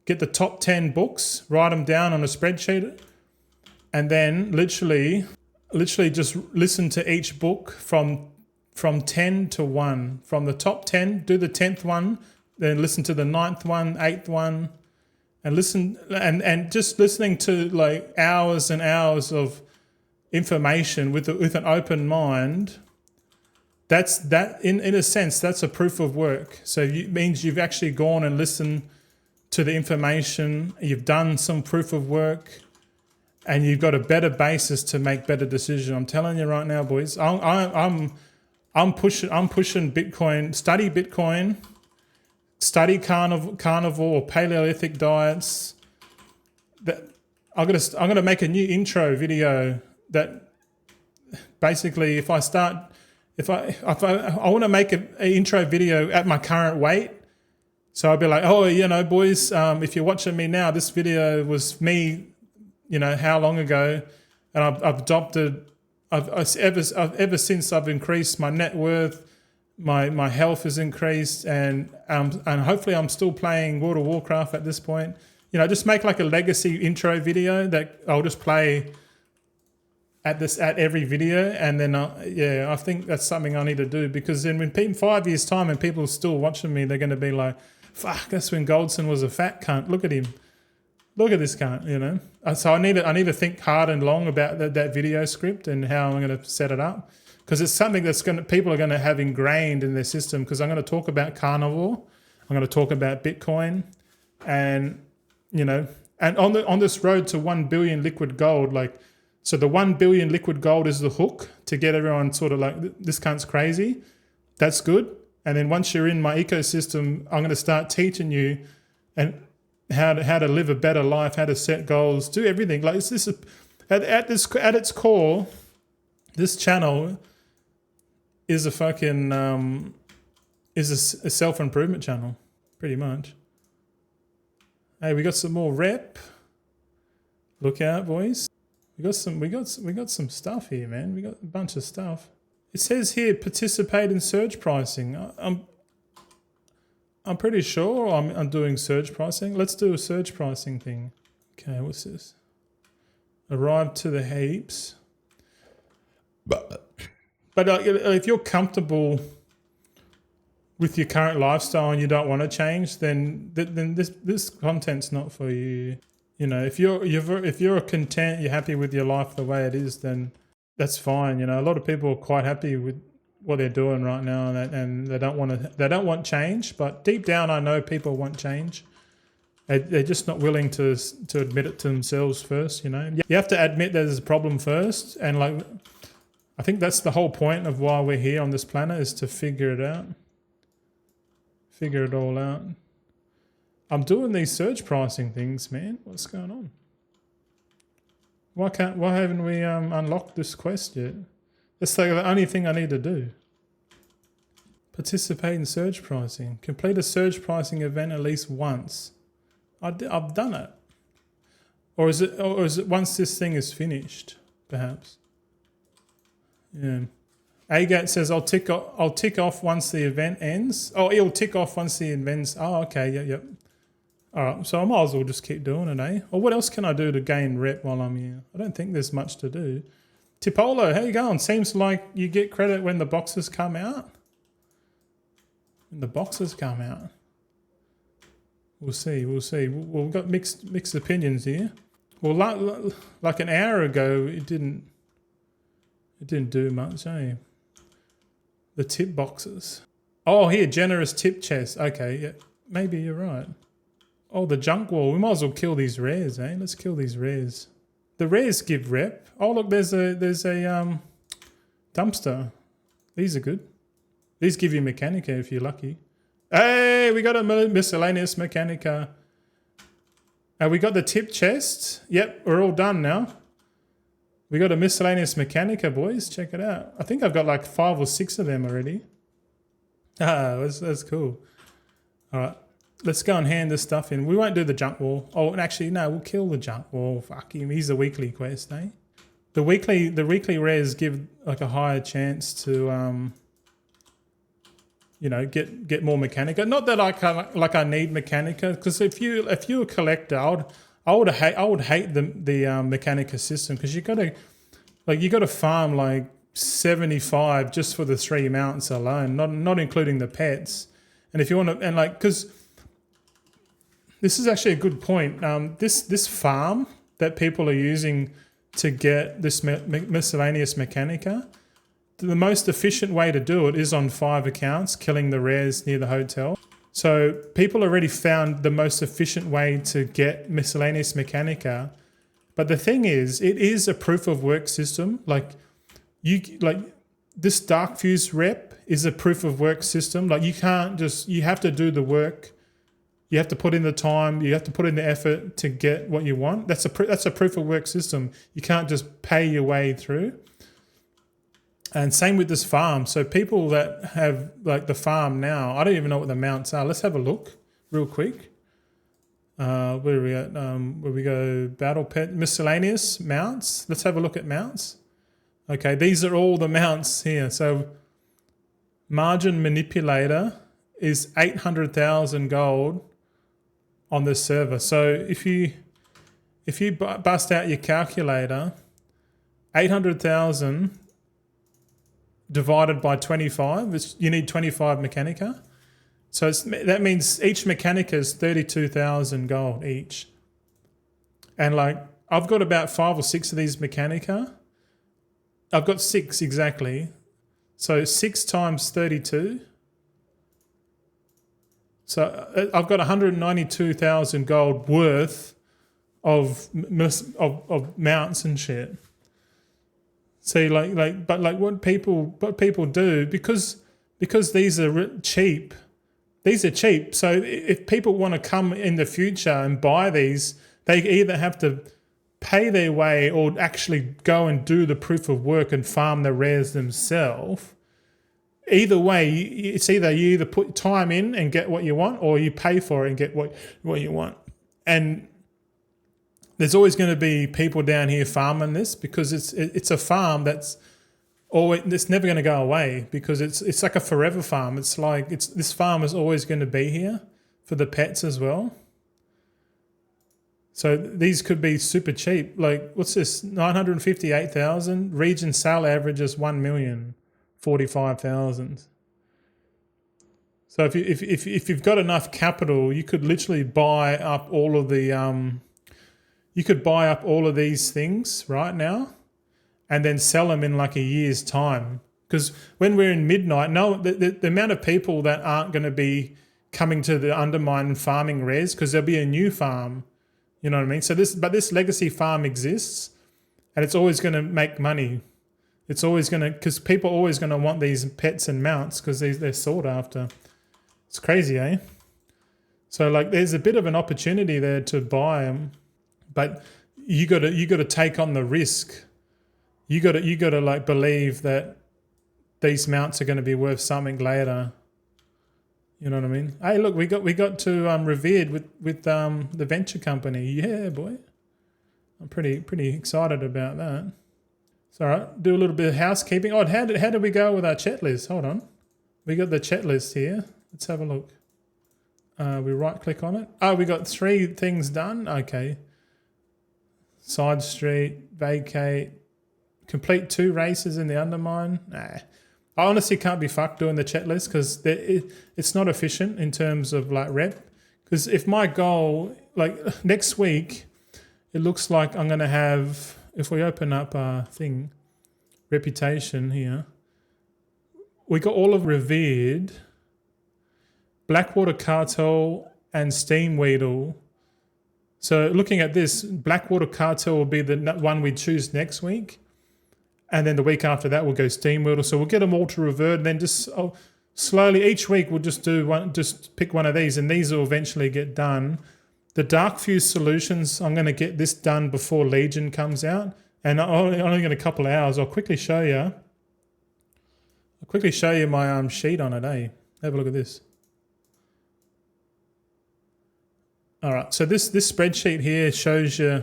Get the top 10 books, write them down on a spreadsheet, and then literally just listen to each book from 10 to 1. From the top 10, do the 10th one, then listen to the 9th one, 8th one, and listen, and just listening to like hours and hours of information with an open mind. That's in a sense, that's a proof of work. So it means you've actually gone and listened to the information. You've done some proof of work, and you've got a better basis to make better decisions. I'm telling you right now, boys. I'm pushing Bitcoin. Study Bitcoin. Study carnivore or Paleolithic diets. That I'm gonna make a new intro video that basically, if I want to make an intro video at my current weight, so I'll be like, oh, boys, if you're watching me now, this video was me, how long ago, and I've adopted ever since I've increased my net worth, my health has increased, and hopefully I'm still playing World of Warcraft at this point. You know, just make like a legacy intro video that I'll just play at every video, and then I think that's something I need to do, because then when 5 years time and people are still watching me, they're going to be like, "Fuck, that's when Goldson was a fat cunt. Look at him. Look at this cunt." You know. So I need to think hard and long about that video script and how I'm going to set it up, because it's something that's people are going to have ingrained in their system. Because I'm going to talk about carnivore, I'm going to talk about Bitcoin, and you know, and on this road to 1 billion liquid gold, like. So the 1 billion liquid gold is the hook to get everyone sort of like, this cunt's crazy. That's good. And then once you're in my ecosystem, I'm going to start teaching you and how to live a better life, how to set goals, do everything. Like at its core, this channel is a fucking is a self-improvement channel, pretty much. Hey, we got some more rep. Look out, boys. We got some stuff here, man. We got a bunch of stuff. It says here, participate in surge pricing. I'm pretty sure I'm doing surge pricing. Let's do a surge pricing thing. Okay, what's this? Arrive to the heaps. But if you're comfortable with your current lifestyle and you don't want to change, then this content's not for you. You know, if you're content, you're happy with your life the way it is, then that's fine. You know, a lot of people are quite happy with what they're doing right now, and they don't want change. But deep down, I know people want change. They're just not willing to admit it to themselves first. You know, you have to admit there's a problem first, and like, I think that's the whole point of why we're here on this planet, is to figure it out, figure it all out. I'm doing these surge pricing things, man. What's going on? Why haven't we unlocked this quest yet? That's like the only thing I need to do. Participate in surge pricing. Complete a surge pricing event at least once. I've done it. Or is it once this thing is finished, perhaps? Yeah. Agate says I'll tick off once the event ends. Oh, it'll tick off once the event ends. Oh, okay, yep. All right, so I might as well just keep doing it, eh? Or what else can I do to gain rep while I'm here? I don't think there's much to do. Tipolo, how you going? Seems like you get credit when the boxes come out. When the boxes come out. We'll see. We've got mixed opinions here. Well, like an hour ago, it didn't do much, eh? The tip boxes. Oh, here, generous tip chest. Okay, yeah, maybe you're right. Oh, the junk wall. We might as well kill these rares, eh? Let's kill these rares. The rares give rep. Oh, look, there's a dumpster. These are good. These give you Mechanica if you're lucky. Hey, we got a miscellaneous Mechanica. And we got the tip chest. Yep, we're all done now. We got a miscellaneous Mechanica, boys. Check it out. I think I've got like 5 or 6 of them already. Ah, that's cool. All right. Let's go and hand this stuff in. We won't do the junk wall. Oh, and actually, no, we'll kill the junk wall. Fuck him. He's a weekly quest, eh? The weekly rares give like a higher chance to, you know, get more Mechanica. Not that I need Mechanica, because if you're a collector, I would hate the Mechanica system, because you gotta farm like 75 just for the 3 mounts alone, not including the pets. And if you want to, and like, because this is actually a good point. This farm that people are using to get this miscellaneous Mechanica, the most efficient way to do it is on 5 accounts, killing the rares near the hotel. So people already found the most efficient way to get miscellaneous Mechanica. But the thing is, it is a proof of work system. Like this Dark Fuse rep is a proof of work system. Like you have to do the work. You have to put in the time, you have to put in the effort to get what you want. That's a proof of work system. You can't just pay your way through. And same with this farm. So people that have like the farm now, I don't even know what the mounts are. Let's have a look real quick. Where are we at? Where we go? Battle pet, miscellaneous mounts. Let's have a look at mounts. Okay, these are all the mounts here. So margin manipulator is 800,000 gold on this server. So if you bust out your calculator, 800,000 divided by 25, you need 25 Mechanica. So that means each Mechanica is 32,000 gold each. And like, I've got about 5 or 6 of these Mechanica. I've got 6 exactly. So 6 times 32. So I've got 192,000 gold worth of mounts and shit. See, but what people do, because these are cheap. These are cheap. So if people want to come in the future and buy these, they either have to pay their way or actually go and do the proof of work and farm the rares themselves. Either way, it's either you either put time in and get what you want, or you pay for it and get what you want. And there's always going to be people down here farming this, because it's a farm that's always, it's never going to go away, because it's like a forever farm. It's like this farm is always going to be here for the pets as well. So these could be super cheap. Like, what's this? 958,000. Region sale average is 1,045,000. So if you've got enough capital, you could literally buy up all of the you could buy up all of these things right now, and then sell them in like a year's time. Because when we're in midnight, the amount of people that aren't going to be coming to the Undermine and farming rares, because there'll be a new farm. You know what I mean? So this legacy farm exists, and it's always going to make money. It's always going to, because people are always going to want these pets and mounts because they're sought after. It's crazy, eh? So like, there's a bit of an opportunity there to buy them, but you got to take on the risk. You got to like believe that these mounts are going to be worth something later. You know what I mean? Hey, look, we got to Revered with the venture company. Yeah, boy, I'm pretty excited about that. It's all right. Do a little bit of housekeeping. Oh, how did we go with our chat list? Hold on, we got the chat list here. Let's have a look. We right click on it. Oh, we got 3 things done. Okay. Side street, vacate, complete 2 races in the Undermine. Nah. I honestly can't be fucked doing the chat list, because it's not efficient in terms of like rep. Because if my goal, like next week, it looks like I'm going to have, if we open up our thing, reputation here, we got all of Revered, Blackwater Cartel, and Steam Weedle. So looking at this, Blackwater Cartel will be the one we choose next week. And then the week after that, we'll go Steam Weedle. So we'll get them all to revert, and then just slowly each week we'll just do one, just pick one of these, and these will eventually get done. The Dark Fuse Solutions, I'm going to get this done before Legion comes out, and only in a couple of hours. I'll quickly show you. My sheet on it. Eh? Have a look at this. All right, so this spreadsheet here shows you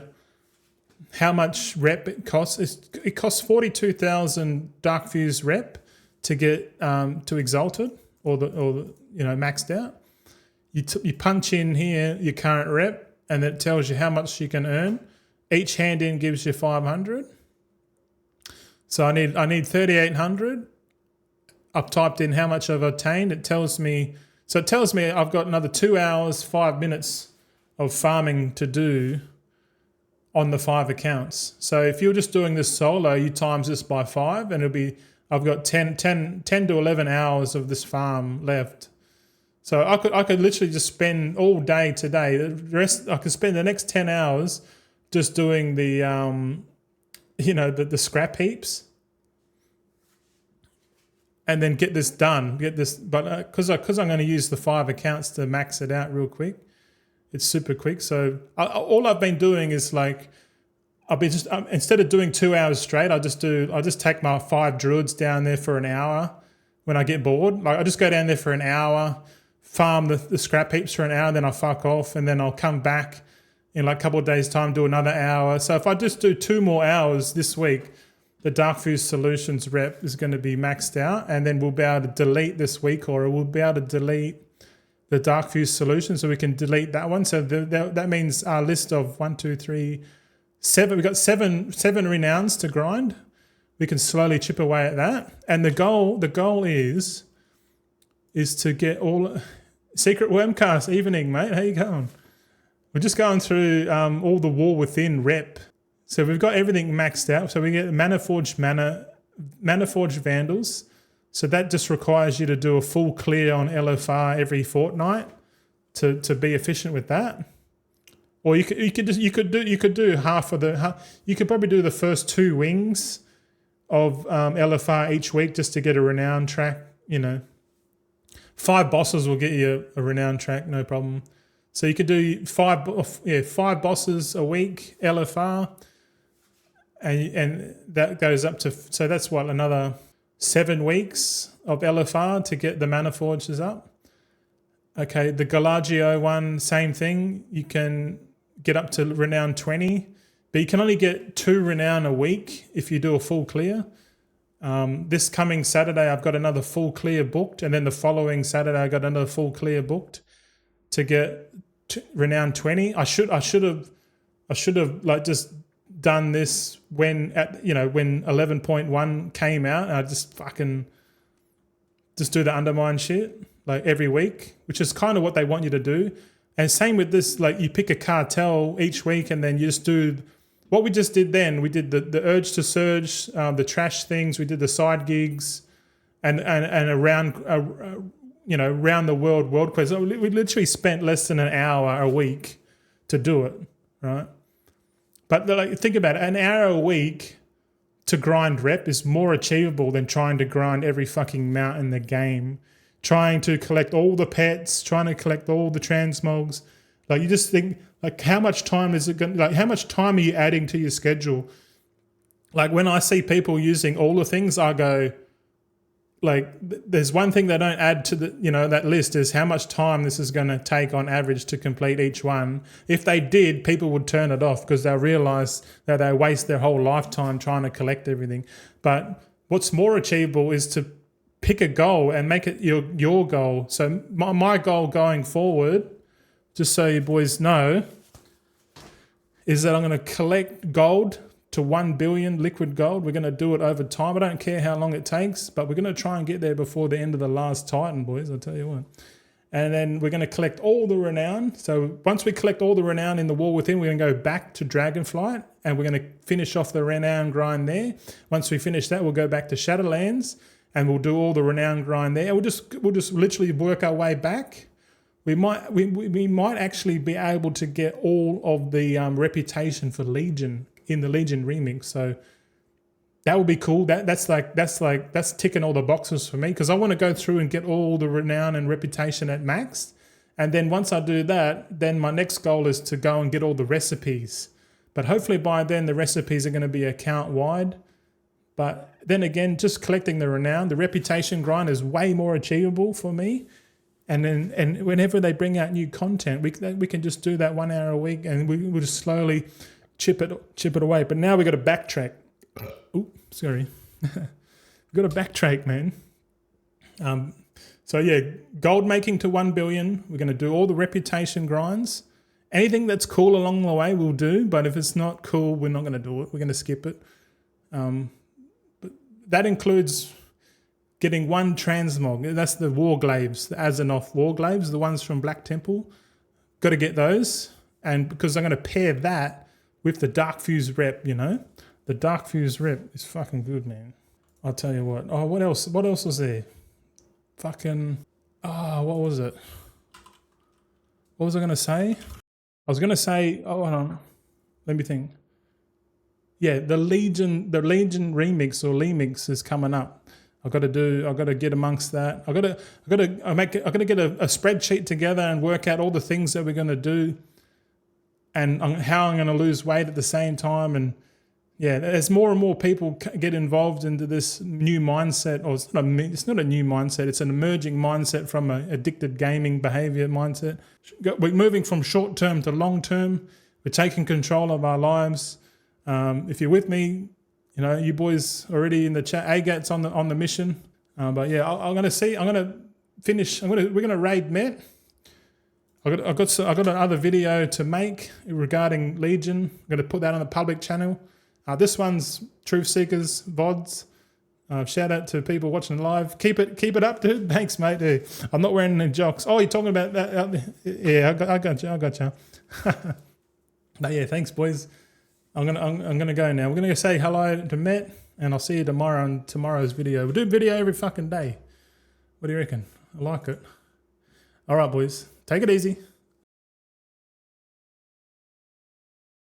how much rep it costs. It costs 42,000 Dark Fuse rep to get to Exalted or the maxed out. You punch in here your current rep, and it tells you how much you can earn. Each hand in gives you 500. So I need 3,800. I've typed in how much I've obtained. It tells me I've got another 2 hours, 5 minutes of farming to do on the 5 accounts. So if you're just doing this solo, you times this by 5, and I've got 10 to 11 hours of this farm left. So I could literally just spend all day today. The rest, I could spend the next 10 hours just doing the scrap heaps, and then get this done. But because I'm going to use the 5 accounts to max it out real quick. It's super quick. So all I've been doing is like, I'll be just instead of doing 2 hours straight, I just take my 5 druids down there for an hour when I get bored. Like I just go down there for an hour, farm the scrap heaps for an hour, then I fuck off, and then I'll come back in like a couple of days' time, do another hour. So if I just do 2 more hours this week, the Dark Fuse Solutions rep is going to be maxed out, and then we'll be able to delete this week, or we'll be able to delete the Dark Fuse Solution, so we can delete that one. So that means our list of 1, 2, 3, 7. We've got seven renowns to grind. We can slowly chip away at that, and the goal is to get all Secret Wormcast evening, mate. How you going? We're just going through all the War Within rep. So we've got everything maxed out. So we get Manaforged Vandals. So that just requires you to do a full clear on LFR every fortnight to be efficient with that. Or you could do half of the. You could probably do the first 2 wings of LFR each week just to get a renown track. 5 bosses will get you a renown track, no problem. So you could do 5 bosses a week LFR, and that goes up to, so that's what, another 7 weeks of LFR to get the Mana Forges up. Okay, the Galagio one, same thing. You can get up to renown 20, but you can only get 2 renown a week if you do a full clear. This coming Saturday, I've got another full clear booked, and then the following Saturday, I got another full clear booked to get renown 20. I should have like just done this when 11.1 came out. And I just do the Undermine shit like every week, which is kind of what they want you to do. And same with this, like you pick a cartel each week, and then you just do what we just did. Then we did the Urge to Surge, the trash things. We did the side gigs, and around round the world quest. We literally spent less than an hour a week to do it, right? But think about it, an hour a week to grind rep is more achievable than trying to grind every fucking mount in the game, trying to collect all the pets, trying to collect all the transmogs. Like you just think, like how much time is it going? Like how much time are you adding to your schedule? Like when I see people using all the things, I go, like there's one thing they don't add to the that list is how much time this is going to take on average to complete each one. If they did, people would turn it off because they'll realize that they waste their whole lifetime trying to collect everything. But what's more achievable is to pick a goal and make it your goal. So my goal going forward, just so you boys know, is that I'm going to collect gold to 1 billion liquid gold. We're going to do it over time. I don't care how long it takes, but we're going to try and get there before the end of the last Titan, boys, I'll tell you what. And then we're going to collect all the renown. So once we collect all the renown in the War Within, we're going to go back to Dragonflight, and we're going to finish off the renown grind there. Once we finish that, we'll go back to Shadowlands, and we'll do all the renown grind there. We'll just literally work our way back. We might actually be able to get all of the reputation for Legion in the Legion remix, so that would be cool. That's ticking all the boxes for me, because I want to go through and get all the renown and reputation at max, and then once I do that, then my next goal is to go and get all the recipes. But hopefully by then the recipes are going to be account wide. But then again, just collecting the renown, the reputation grind is way more achievable for me. And whenever they bring out new content, we can just do that 1 hour a week, and we'll just slowly chip it away. But now we got to backtrack. Oops, sorry. We've got to backtrack, man. So yeah, gold making to 1 billion. We're going to do all the reputation grinds. Anything that's cool along the way we'll do, but if it's not cool, we're not going to do it. We're going to skip it. But that includes getting 1 transmog. That's the Warglaives, the Azzinoth Warglaives, the ones from Black Temple. Got to get those. And because I'm going to pair that with the Dark Fuse rep, The Dark Fuse rep is fucking good, man. I'll tell you what. Oh, what else? What else was there? Fucking... what was it? What was I going to say? I was going to say... Oh, hold on. Let me think. Yeah, the Legion remix or Lemix is coming up. I've got to get amongst that. I've got to get a spreadsheet together and work out all the things that we're going to do, and how I'm going to lose weight at the same time. And yeah, as more and more people get involved into this new mindset, or it's not a new mindset, it's an emerging mindset from an addicted gaming behavior mindset. We're moving from short term to long term. We're taking control of our lives. If you're with me, You know, you boys already in the chat. Agat's on the mission. But yeah, I'm gonna finish. We're gonna raid Met. I got another video to make regarding Legion. I'm gonna put that on the public channel. This one's Truth Seekers VODs. Shout out to people watching live. Keep it up, dude. Thanks, mate. Dude. I'm not wearing any jocks. Oh, you're talking about that out there? Yeah, I got you. But yeah, thanks, boys. I'm gonna go now. We're gonna go say hello to Matt, and I'll see you tomorrow on tomorrow's video. We'll do a video every fucking day. What do you reckon? I like it. All right, boys. Take it easy.